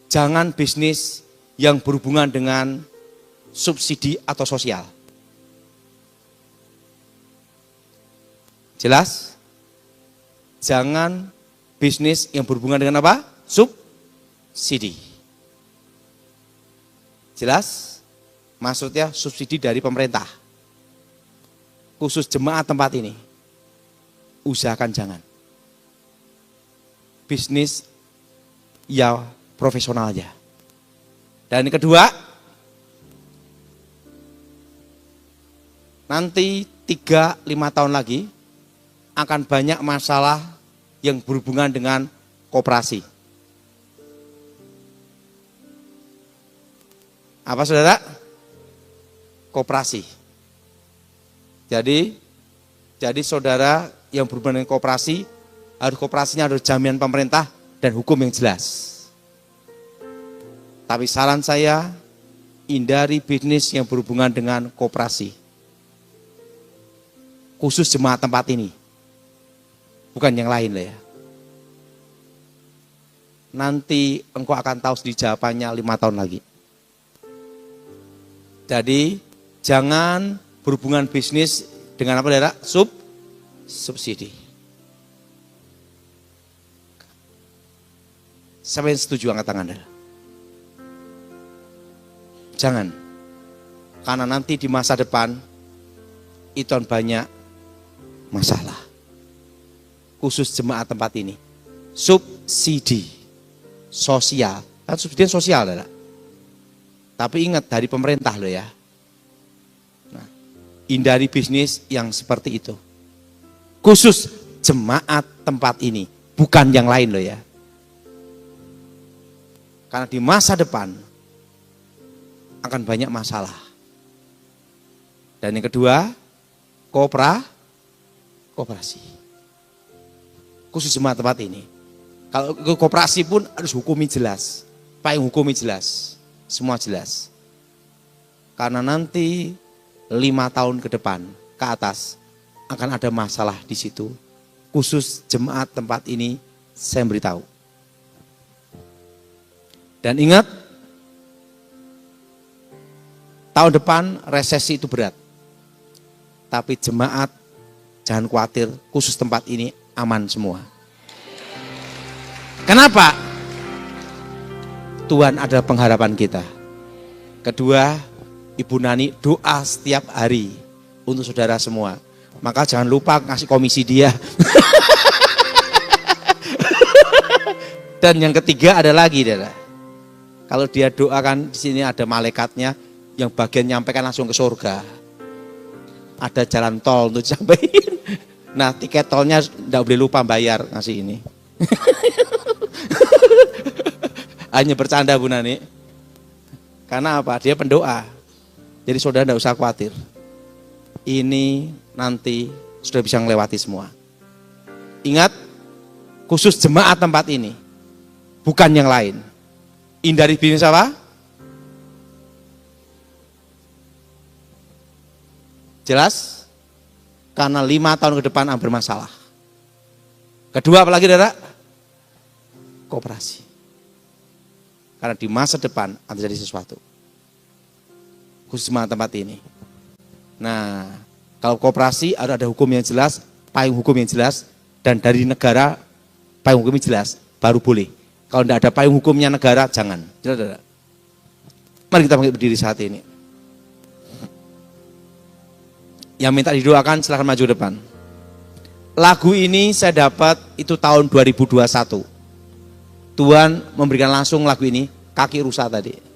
jangan bisnis yang berhubungan dengan subsidi atau sosial. Jelas? Jangan bisnis yang berhubungan dengan apa? Subsidi. Jelas? Maksudnya subsidi dari pemerintah. Khusus jemaat tempat ini. Usahakan jangan. Bisnis ya profesional aja. Dan yang kedua, nanti 3-5 tahun lagi akan banyak masalah yang berhubungan dengan koperasi. Apa saudara? Koperasi. Jadi saudara yang berhubungan dengan koperasi, harus koperasinya harus jaminan pemerintah dan hukum yang jelas. Tapi saran saya, hindari bisnis yang berhubungan dengan koperasi. Khusus jemaat tempat ini. Bukan yang lain lah ya. Nanti engkau akan tahu di jawabannya 5 tahun lagi. Jadi jangan berhubungan bisnis dengan apa saudara? Subsidi. Siapa yang setuju angkat tangan saudara? Jangan. Karena nanti di masa depan itu banyak masalah. Khusus jemaat tempat ini. Subsidi sosial. Kan subsidi sosial saudara. Tapi ingat dari pemerintah loh ya. Nah, hindari bisnis yang seperti itu. Khusus jemaat tempat ini. bukan yang lain loh ya. Karena di masa depan akan banyak masalah. Dan yang kedua, kooperasi. Khusus jemaat tempat ini. Kalau kooperasi pun harus hukumi jelas. Payung hukumi jelas. Semua jelas. Karena nanti 5 tahun ke depan ke atas akan ada masalah di situ. Khusus jemaat tempat ini saya beritahu. Dan ingat, tahun depan resesi itu berat. Tapi jemaat jangan khawatir, khusus tempat ini aman semua. Kenapa? Tuhan adalah pengharapan kita. Kedua, Ibu Nani doa setiap hari untuk saudara semua. Maka jangan lupa ngasih komisi dia. Dan yang ketiga ada lagi, saudara. Kalau dia doakan, di sini ada malaikatnya yang bagian nyampaikan langsung ke surga. Ada jalan tol untuk sampaikan. Nah, tiket tolnya tidak boleh lupa bayar ngasih ini. Hanya bercanda Bu Nani. Karena apa? Dia pendoa. Jadi saudara tidak usah khawatir. Ini nanti sudah bisa melewati semua. Ingat, khusus jemaat tempat ini. Bukan yang lain. Hindari bisnis apa? Jelas? Karena 5 tahun ke depan akan bermasalah. Kedua apalagi saudara? Kooperasi. Karena di masa depan akan terjadi sesuatu. Khusus jemaat tempat ini. Nah, kalau kooperasi harus ada hukum yang jelas, payung hukum yang jelas, dan dari negara payung hukumnya jelas, baru boleh. Kalau tidak ada payung hukumnya negara, jangan. Jelas. Mari kita berdiri saat ini. Yang minta didoakan silahkan maju depan. Lagu ini saya dapat itu tahun 2021. Tuhan memberikan langsung lagu ini, kaki rusak tadi.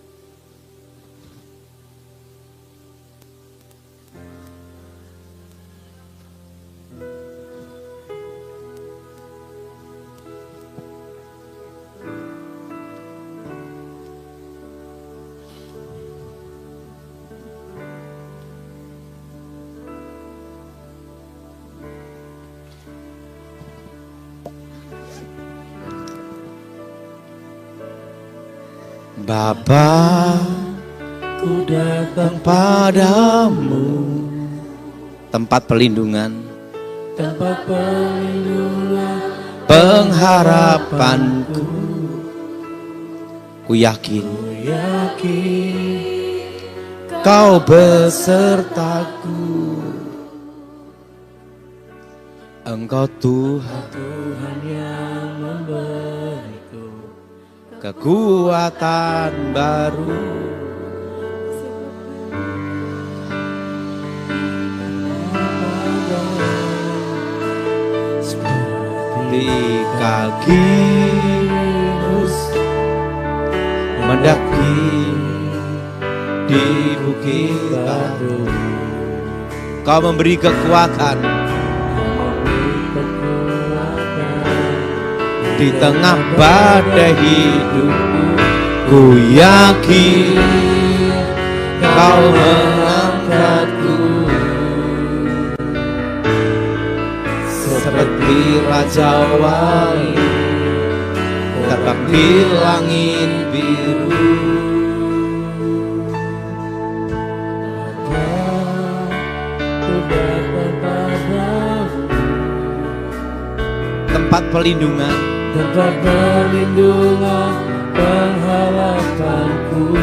Bapa, ku datang padamu, tempat perlindungan, pengharapanku. Ku yakin kau besertaku. Engkau Tuhan yang memberiku kekuatan baru. Seperti kaki mendaki di bukit batu, kau memberi kekuatan di tengah badai hidupku. Ku yakin kau mengangkatku seperti raja wali terbang di langit biru. Tempat perlindungan, tempat perlindungan pengharapanku.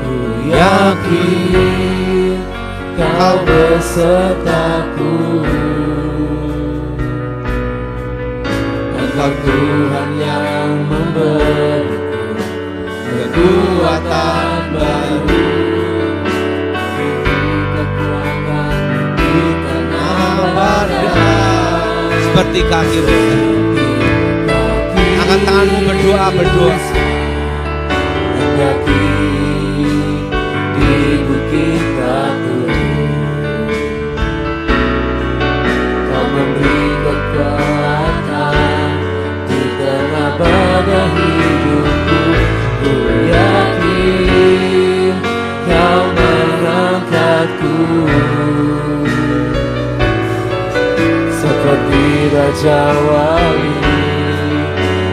Ku yakin kau besertaku. Engkau Tuhan yang memberiku kekuatan baru, kekuatan di tengah badai. Seperti kaki rusa. Angkat tanganmu berdoa. Kaki di bukit batu, kau memberi kekuatan Raja Wali,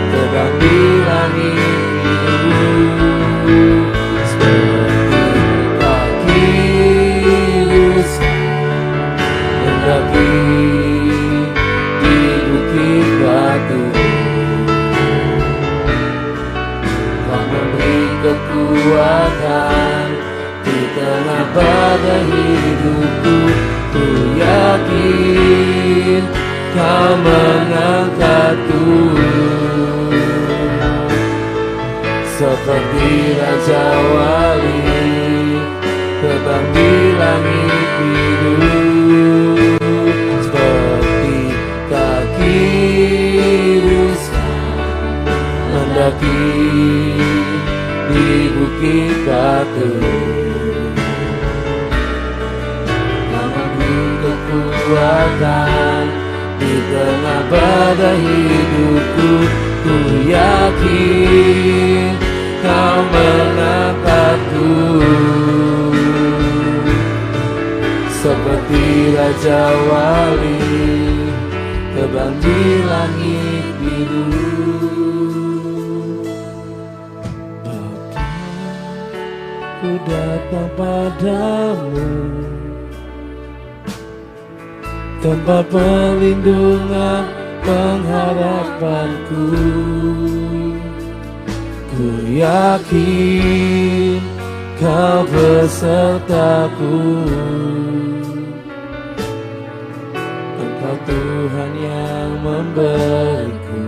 terbang di langit biru, seperti kaki rusa mendaki di bukit batu. Kau memberi kekuatan di tengah badai hidupku. Ku yakin Kau mengangkatku seperti Raja Wali, terbang di langit biru, seperti kaki rusa mendaki di bukit batu. Kekuatan di tengah badai hidupku. Ku yakin Kau mengangkatku seperti Raja Wali, terbang di langit biru. Bapa, ku datang padamu, tempat perlindungan pengharapanku. Ku yakin Kau besertaku. Engkau Tuhan yang memberiku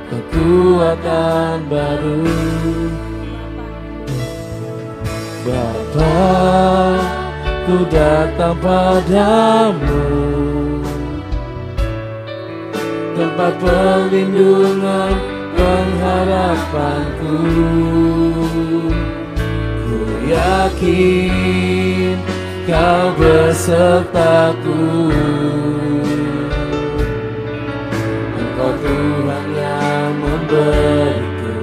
kekuatan baru. Bapa, ku datang padamu, tempat perlindungan pengharapanku. Ku yakin Kau besertaku. Engkau Tuhan yang memberiku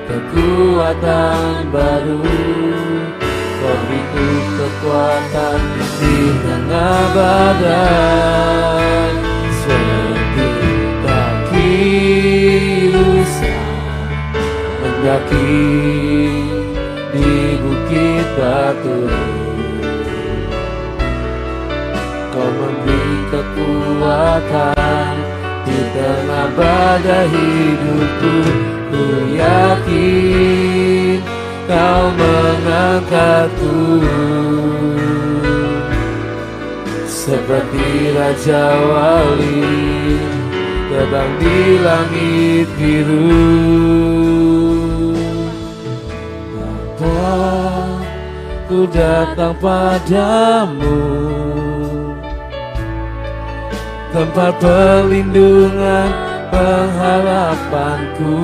kekuatan baru. Kau beriku kekuatan di tengah badai, seperti kaki rusa mendaki di bukit batu. Kau memberi kekuatan di tengah badai hidupku. Ku yakin Kau mengangkatku seperti Raja Wali, terbang di langit biru. Bapa, ku datang padamu, tempat perlindungan pengharapanku.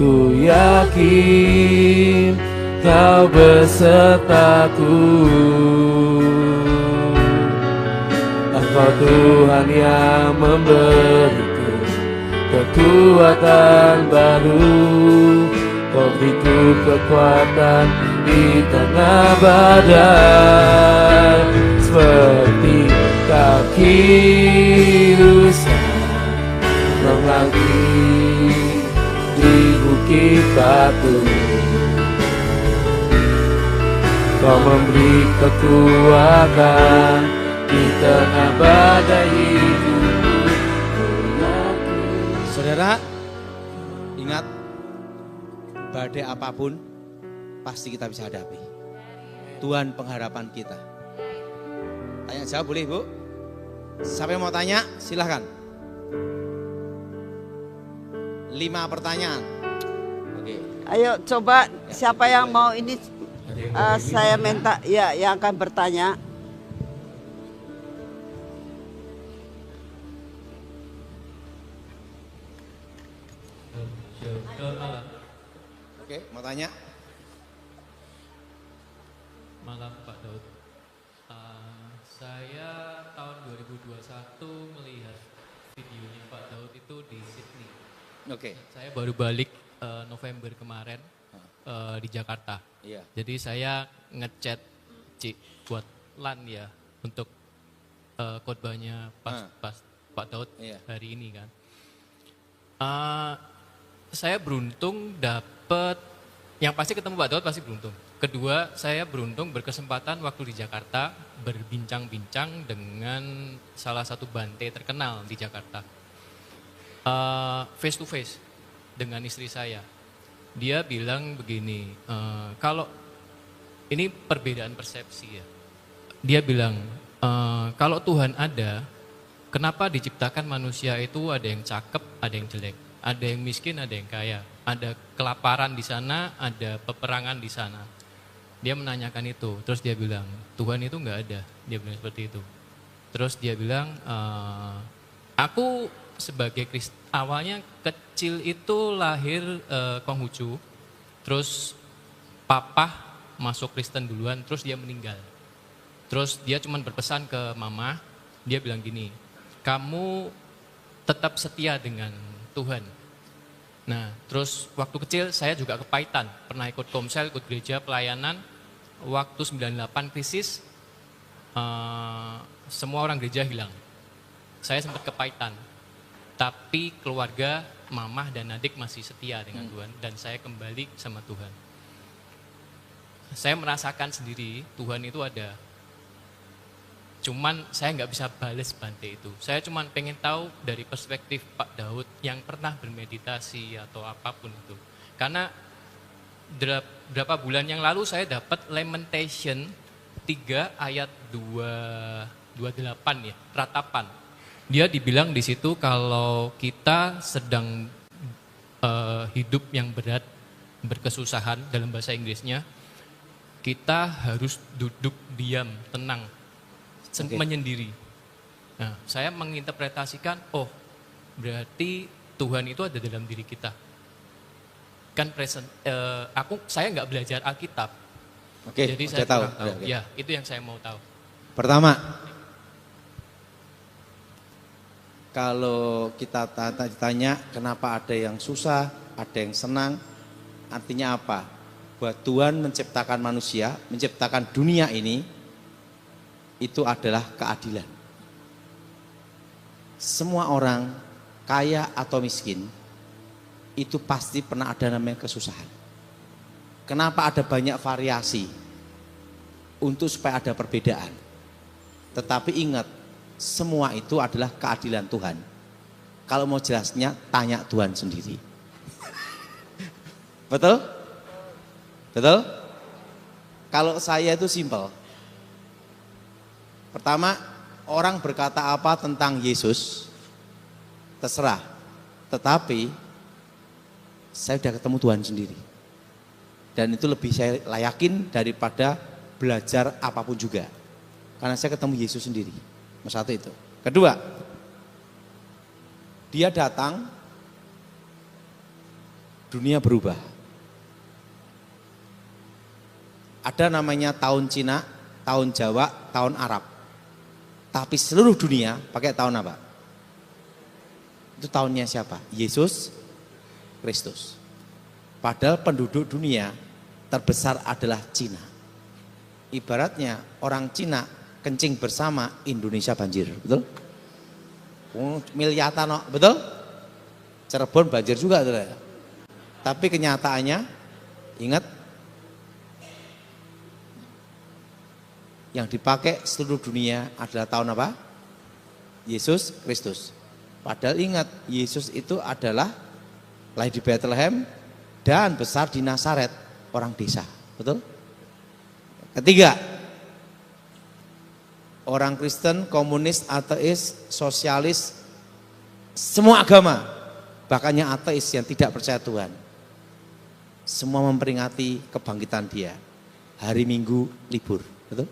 Ku yakin Kau besertaku. Engkau Tuhan yang memberiku kekuatan baru. Kau beriku kekuatan di tengah badai, seperti kaki rusa melangkah di bukit batu. Kau memberi kekuatan di tengah badai hidupku. Saudara, ingat, badai apapun pasti kita bisa hadapi. Tuhan pengharapan kita. Tanya jawab boleh, Bu? Siapa yang mau tanya? Silahkan. 5 pertanyaan. Oke. Ayo coba siapa yang mau ini, saya minta ya yang akan bertanya. Oke, mau tanya? Malam Pak Daud. Saya tahun 2021 melihat videonya Pak Daud itu di Sydney. Oke. Saya baru balik November kemarin di Jakarta. Iya. Jadi saya ngechat Cik buat LAN ya untuk khotbahnya pas Pak Daud Iya. hari ini kan. Saya beruntung dapat, yang pasti ketemu Pak Daud pasti beruntung. Kedua, saya beruntung berkesempatan waktu di Jakarta berbincang-bincang dengan salah satu bante terkenal di Jakarta. Face to face dengan istri saya. Dia bilang begini, kalau ini perbedaan persepsi ya. Dia bilang, kalau Tuhan ada, kenapa diciptakan manusia itu ada yang cakep, ada yang jelek, ada yang miskin, ada yang kaya, ada kelaparan di sana, ada peperangan di sana. Dia menanyakan itu, terus dia bilang, Tuhan itu nggak ada, dia bilang seperti itu. Terus dia bilang, aku sebagai awalnya kecil itu lahir Konghucu, terus papa masuk Kristen duluan, terus dia meninggal. Terus dia cuma berpesan ke mama, dia bilang gini, kamu tetap setia dengan Tuhan. Nah, terus waktu kecil saya juga kepahitan, pernah ikut komsel, ikut gereja pelayanan, waktu 98 krisis, semua orang gereja hilang. Saya sempat kepahitan, tapi keluarga, mamah dan adik masih setia dengan Tuhan, dan saya kembali sama Tuhan. Saya merasakan sendiri Tuhan itu ada. Cuman saya nggak bisa balas bante itu. Saya cuman pengen tahu dari perspektif Pak Daud yang pernah bermeditasi atau apapun itu. Karena berapa bulan yang lalu saya dapat Lamentation 3 ayat 28 ya, ratapan. Dia dibilang di situ kalau kita sedang hidup yang berat, berkesusahan dalam bahasa Inggrisnya, kita harus duduk diam, tenang, menyendiri. Nah, saya menginterpretasikan, oh berarti Tuhan itu ada dalam diri kita. Kan saya nggak belajar Alkitab. Oke, Jadi saya tahu. kurang tahu. Oke. Ya, itu yang saya mau tahu. Pertama, kalau kita tanya kenapa ada yang susah, ada yang senang, artinya apa? Bahwa Tuhan menciptakan manusia, menciptakan dunia ini, itu adalah keadilan. Semua orang, kaya atau miskin, itu pasti pernah ada namanya kesusahan. Kenapa ada banyak variasi? Untuk supaya ada perbedaan. Tetapi ingat, semua itu adalah keadilan Tuhan. Kalau mau jelasnya, tanya Tuhan sendiri. Betul? Betul? Kalau saya itu simpel. Pertama, orang berkata apa tentang Yesus, terserah. Tetapi, saya sudah ketemu Tuhan sendiri. Dan itu lebih saya yakin daripada belajar apapun juga. Karena saya ketemu Yesus sendiri. Nomor satu itu. Kedua, dia datang, dunia berubah. Ada namanya tahun Cina, tahun Jawa, tahun Arab. Tapi seluruh dunia pakai tahun apa? Itu tahunnya siapa? Yesus Kristus. Padahal penduduk dunia terbesar adalah Cina. Ibaratnya orang Cina kencing bersama, Indonesia banjir, betul? Miliatan, betul? Cirebon banjir juga, betul? Tapi kenyataannya, ingat, yang dipakai seluruh dunia adalah tahun apa? Yesus Kristus. Padahal ingat, Yesus itu adalah lahir di Bethlehem dan besar di Nazaret, orang desa, betul? Ketiga, orang Kristen, komunis, ateis, sosialis, semua agama, bahkan yang ateis yang tidak percaya Tuhan, semua memperingati kebangkitan dia. Hari Minggu libur, betul?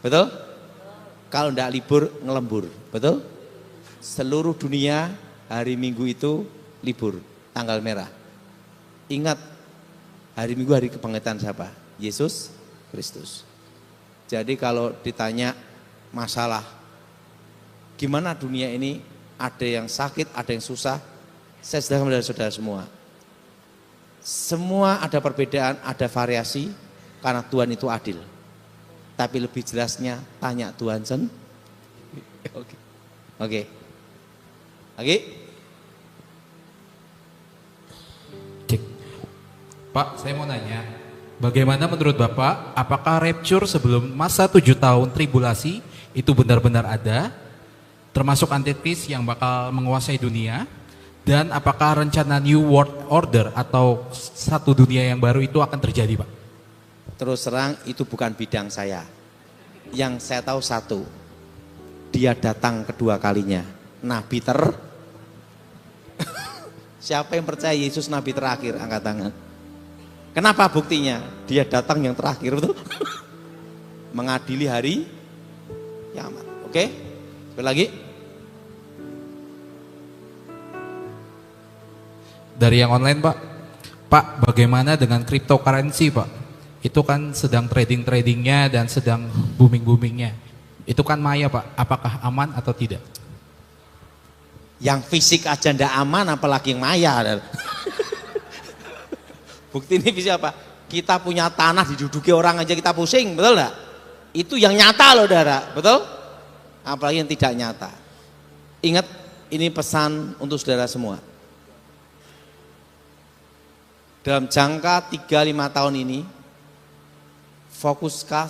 Betul? Kalau tidak libur, ngelembur, betul? Seluruh dunia hari Minggu itu libur, tanggal merah. Ingat, hari Minggu hari kebangkitan siapa? Yesus Kristus. Jadi kalau ditanya masalah gimana dunia ini, ada yang sakit, ada yang susah, saya sudah dari saudara semua. Semua ada perbedaan, ada variasi, karena Tuhan itu adil. Tapi lebih jelasnya tanya Tuhan sendiri. Oke. Lagi? Cek. Pak, saya mau nanya, bagaimana menurut Bapak, apakah rapture sebelum masa 7 tahun tribulasi itu benar-benar ada, termasuk antikris yang bakal menguasai dunia, dan apakah rencana New World Order atau satu dunia yang baru itu akan terjadi, Pak? Terus terang itu bukan bidang saya. Yang saya tahu satu, dia datang kedua kalinya. Nabi Siapa yang percaya Yesus Nabi terakhir? Angkat tangan. Kenapa buktinya? Dia datang yang terakhir, betul? Mengadili hari kiamat. Oke? Sekali lagi. Dari yang online, Pak. Pak, bagaimana dengan cryptocurrency, Pak? Itu kan sedang tradingnya dan sedang boomingnya. Itu kan maya, Pak. Apakah aman atau tidak? Yang fisik aja ndak aman, apalagi yang maya. Bukti ini bisa apa? Kita punya tanah diduduki orang aja kita pusing, betul enggak? Itu yang nyata loh, Saudara, betul? Apalagi yang tidak nyata. Ingat, ini pesan untuk saudara semua. Dalam jangka 3-5 tahun ini, fokuskan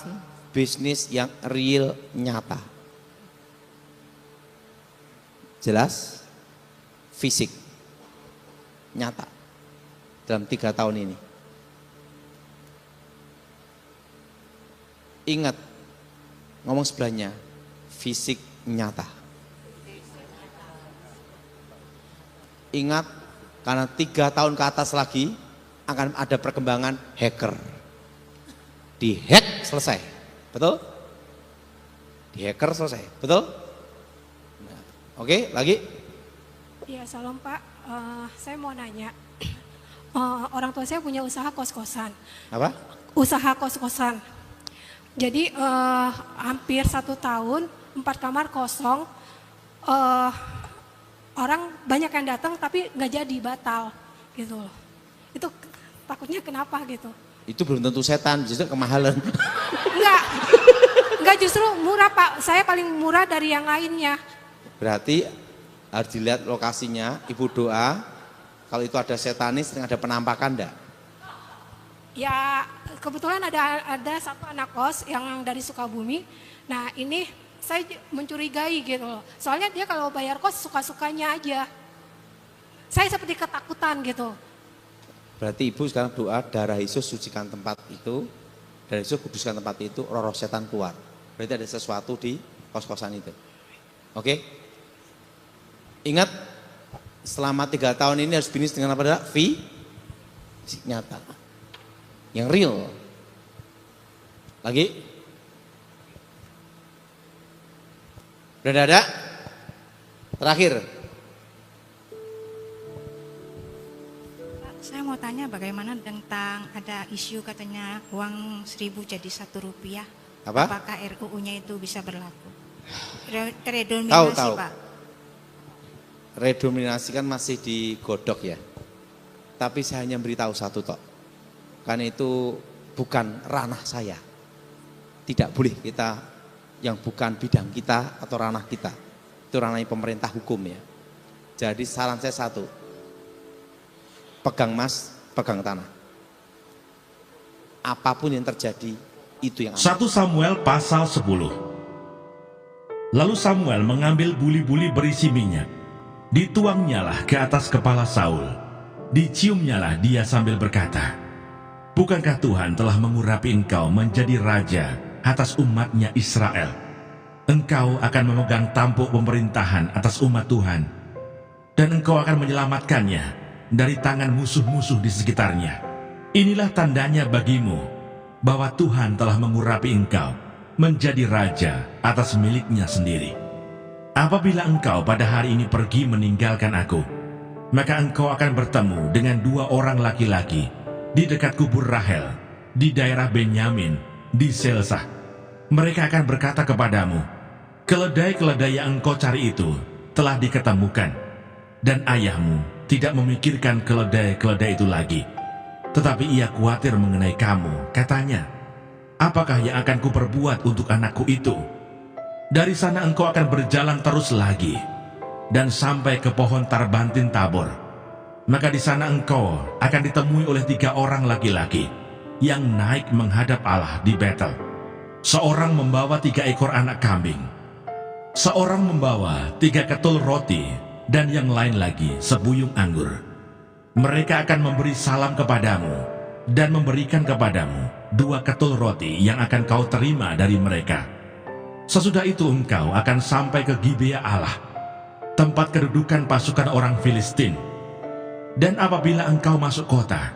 bisnis yang real, nyata. Jelas? Fisik. Nyata. Dalam 3 tahun ini. Ingat, ngomong sebelahnya, fisik nyata. Ingat, karena 3 tahun ke atas lagi akan ada perkembangan hacker. Di-hack selesai, betul? Di-hacker selesai, betul? Nah, oke, lagi? Iya, salam Pak. Saya mau nanya, orang tua saya punya usaha kos-kosan. Apa? Usaha kos-kosan. Jadi hampir 1 tahun, 4 kamar kosong. Orang banyak yang datang tapi nggak jadi, batal gitu loh. Itu takutnya kenapa gitu? Itu belum tentu setan, justru kemahalan. Enggak justru murah Pak. Saya paling murah dari yang lainnya. Berarti harus dilihat lokasinya, ibu doa. Kalau itu ada setanis, ada penampakan enggak? Ya kebetulan ada satu anak kos yang dari Sukabumi. Nah ini saya mencurigai gitu loh. Soalnya dia kalau bayar kos suka-sukanya aja. Saya seperti ketakutan gitu. Berarti ibu sekarang doa, darah Yesus sucikan tempat itu, darah Yesus kuduskan tempat itu, roh-roh setan keluar. Berarti ada sesuatu di kos-kosan itu. Oke? Ingat, selama 3 tahun ini harus bisnis dengan apa? Fisik nyata. Yang real. Lagi? Udah ada? Terakhir. Saya mau tanya bagaimana tentang ada isu katanya uang 1.000 jadi 1 rupiah. Apa? Apakah RUU-nya itu bisa berlaku? Redominasi, Tahu. Pak. Redominasi kan masih digodok ya. Tapi saya hanya beritahu satu tok. Karena itu bukan ranah saya. Tidak boleh kita yang bukan bidang kita atau ranah kita. Itu ranahnya pemerintah hukum ya. Jadi saran saya satu. Pegang emas, pegang tanah. Apapun yang terjadi, itu yang aman. 1 Samuel pasal 10. Lalu Samuel mengambil buli-buli berisi minyak. Dituangnyalah ke atas kepala Saul. Diciumnyalah dia sambil berkata, "Bukankah Tuhan telah mengurapi engkau menjadi raja atas umatnya Israel? Engkau akan memegang tampuk pemerintahan atas umat Tuhan, dan engkau akan menyelamatkannya dari tangan musuh-musuh di sekitarnya. Inilah tandanya bagimu bahwa Tuhan telah mengurapi engkau menjadi raja atas miliknya sendiri. Apabila engkau pada hari ini pergi meninggalkan aku, maka engkau akan bertemu dengan 2 orang laki-laki di dekat kubur Rahel, di daerah Benyamin, di Selsah. Mereka akan berkata kepadamu, keledai-keledai yang engkau cari itu telah diketemukan, dan ayahmu tidak memikirkan keledai-keledai itu lagi, tetapi ia khawatir mengenai kamu, katanya, apakah yang akan kuperbuat untuk anakku itu? Dari sana engkau akan berjalan terus lagi, dan sampai ke pohon Tarbantin Tabor. Maka di sana engkau akan ditemui oleh 3 orang laki-laki yang naik menghadap Allah di Betel. Seorang membawa 3 ekor anak kambing, seorang membawa 3 ketul roti, dan yang lain lagi sebuyung anggur. Mereka akan memberi salam kepadamu dan memberikan kepadamu 2 ketul roti yang akan kau terima dari mereka. Sesudah itu engkau akan sampai ke Gibea Allah, tempat kedudukan pasukan orang Filistin. Dan apabila engkau masuk kota,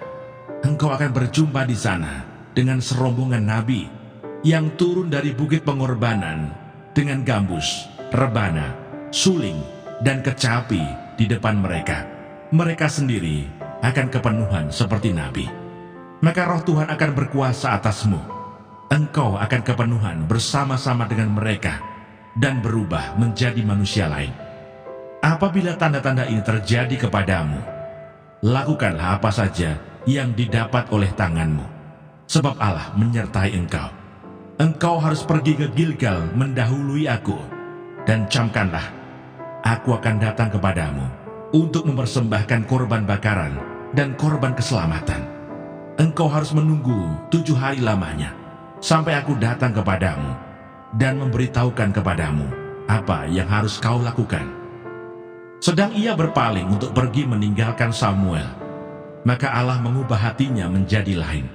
engkau akan berjumpa di sana dengan serombongan nabi yang turun dari bukit pengorbanan dengan gambus, rebana, suling, dan kecapi di depan mereka. Mereka sendiri akan kepenuhan seperti nabi. Maka roh Tuhan akan berkuasa atasmu. Engkau akan kepenuhan bersama-sama dengan mereka dan berubah menjadi manusia lain. Apabila tanda-tanda ini terjadi kepadamu, lakukanlah apa saja yang didapat oleh tanganmu, sebab Allah menyertai engkau. Engkau harus pergi ke Gilgal mendahului aku, dan camkanlah, aku akan datang kepadamu untuk mempersembahkan korban bakaran dan korban keselamatan. Engkau harus menunggu 7 hari lamanya, sampai aku datang kepadamu dan memberitahukan kepadamu apa yang harus kau lakukan. Sedang ia berpaling untuk pergi meninggalkan Samuel, maka Allah mengubah hatinya menjadi lain.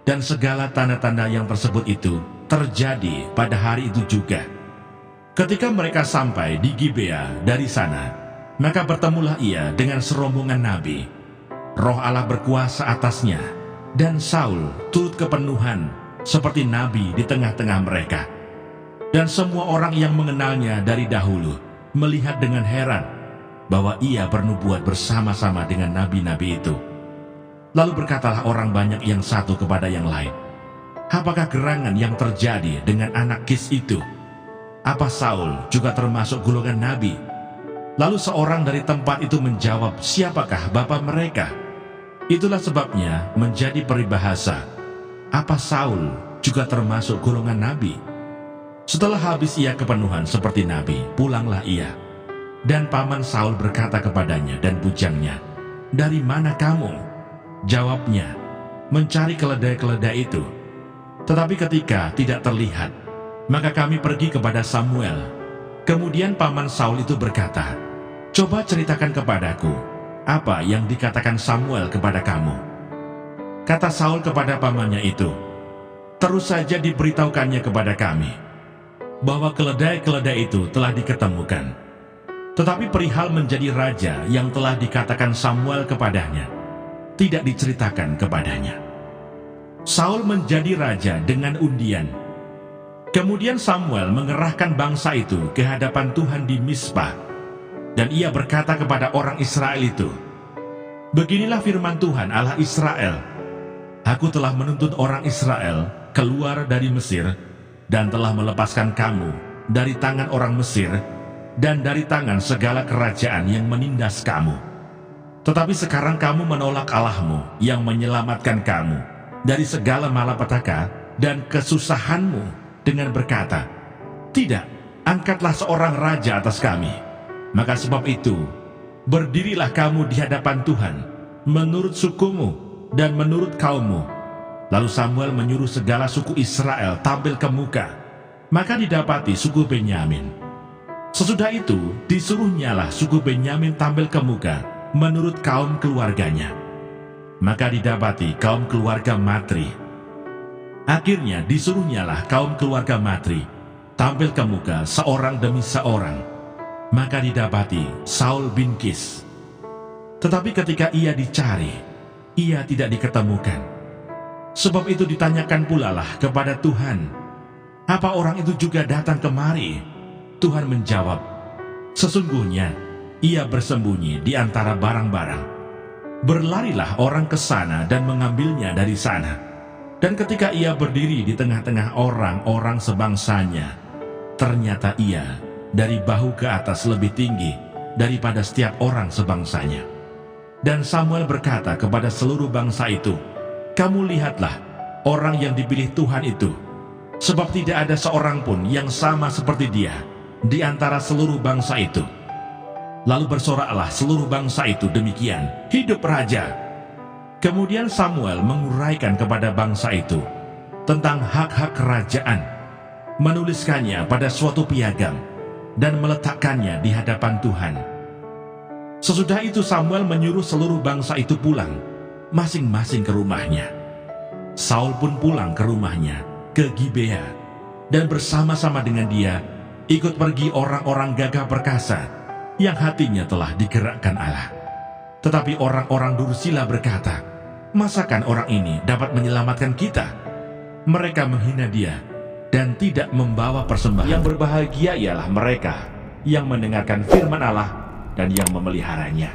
Dan segala tanda-tanda yang tersebut itu terjadi pada hari itu juga. Ketika mereka sampai di Gibea dari sana, maka bertemulah ia dengan serombongan nabi. Roh Allah berkuasa atasnya, dan Saul turut kepenuhan seperti nabi di tengah-tengah mereka. Dan semua orang yang mengenalnya dari dahulu melihat dengan heran bahwa ia bernubuat bersama-sama dengan nabi-nabi itu. Lalu berkatalah orang banyak yang satu kepada yang lain, apakah gerangan yang terjadi dengan anak Kis itu? Apa Saul juga termasuk golongan nabi? Lalu seorang dari tempat itu menjawab, siapakah bapa mereka? Itulah sebabnya menjadi peribahasa, apa Saul juga termasuk golongan nabi? Setelah habis ia kepenuhan seperti nabi, pulanglah ia. Dan paman Saul berkata kepadanya dan bujangnya, dari mana kamu? Jawabnya, mencari keledai-keledai itu. Tetapi ketika tidak terlihat, maka kami pergi kepada Samuel. Kemudian paman Saul itu berkata, coba ceritakan kepadaku, apa yang dikatakan Samuel kepada kamu? Kata Saul kepada pamannya itu, terus saja diberitahukannya kepada kami, bahwa keledai-keledai itu telah diketemukan. Tetapi perihal menjadi raja yang telah dikatakan Samuel kepadanya, tidak diceritakan kepadanya. Saul menjadi raja dengan undian. Kemudian Samuel mengerahkan bangsa itu ke hadapan Tuhan di Mizpah. Dan ia berkata kepada orang Israel itu, beginilah firman Tuhan Allah Israel, aku telah menuntun orang Israel keluar dari Mesir, dan telah melepaskan kamu dari tangan orang Mesir, dan dari tangan segala kerajaan yang menindas kamu. Tetapi sekarang kamu menolak Allahmu yang menyelamatkan kamu dari segala malapetaka dan kesusahanmu dengan berkata, tidak, angkatlah seorang raja atas kami. Maka sebab itu, berdirilah kamu di hadapan Tuhan, menurut sukumu dan menurut kaummu. Lalu Samuel menyuruh segala suku Israel tampil ke muka, maka didapati suku Benyamin. Sesudah itu, disuruhnyalah suku Benyamin tampil ke muka menurut kaum keluarganya. Maka didapati kaum keluarga Matri. Akhirnya disuruhnyalah kaum keluarga Matri tampil ke muka seorang demi seorang. Maka didapati Saul bin Kis. Tetapi ketika ia dicari, ia tidak diketemukan. Sebab itu ditanyakan pula lah kepada Tuhan, apa orang itu juga datang kemari? Tuhan menjawab, sesungguhnya ia bersembunyi di antara barang-barang. Berlarilah orang ke sana dan mengambilnya dari sana. Dan ketika ia berdiri di tengah-tengah orang-orang sebangsanya, ternyata ia dari bahu ke atas lebih tinggi daripada setiap orang sebangsanya. Dan Samuel berkata kepada seluruh bangsa itu, kamu lihatlah orang yang dipilih Tuhan itu, sebab tidak ada seorang pun yang sama seperti dia di antara seluruh bangsa itu. Lalu bersoraklah seluruh bangsa itu demikian, hidup raja. Kemudian Samuel menguraikan kepada bangsa itu tentang hak-hak kerajaan, menuliskannya pada suatu piagam, dan meletakkannya di hadapan Tuhan. Sesudah itu Samuel menyuruh seluruh bangsa itu pulang, masing-masing ke rumahnya. Saul pun pulang ke rumahnya, ke Gibea, dan bersama-sama dengan dia ikut pergi orang-orang gagah perkasa yang hatinya telah digerakkan Allah. Tetapi orang-orang dursila berkata, masakan orang ini dapat menyelamatkan kita? Mereka menghina dia dan tidak membawa persembahan. Yang berbahagia ialah mereka yang mendengarkan firman Allah dan yang memeliharanya.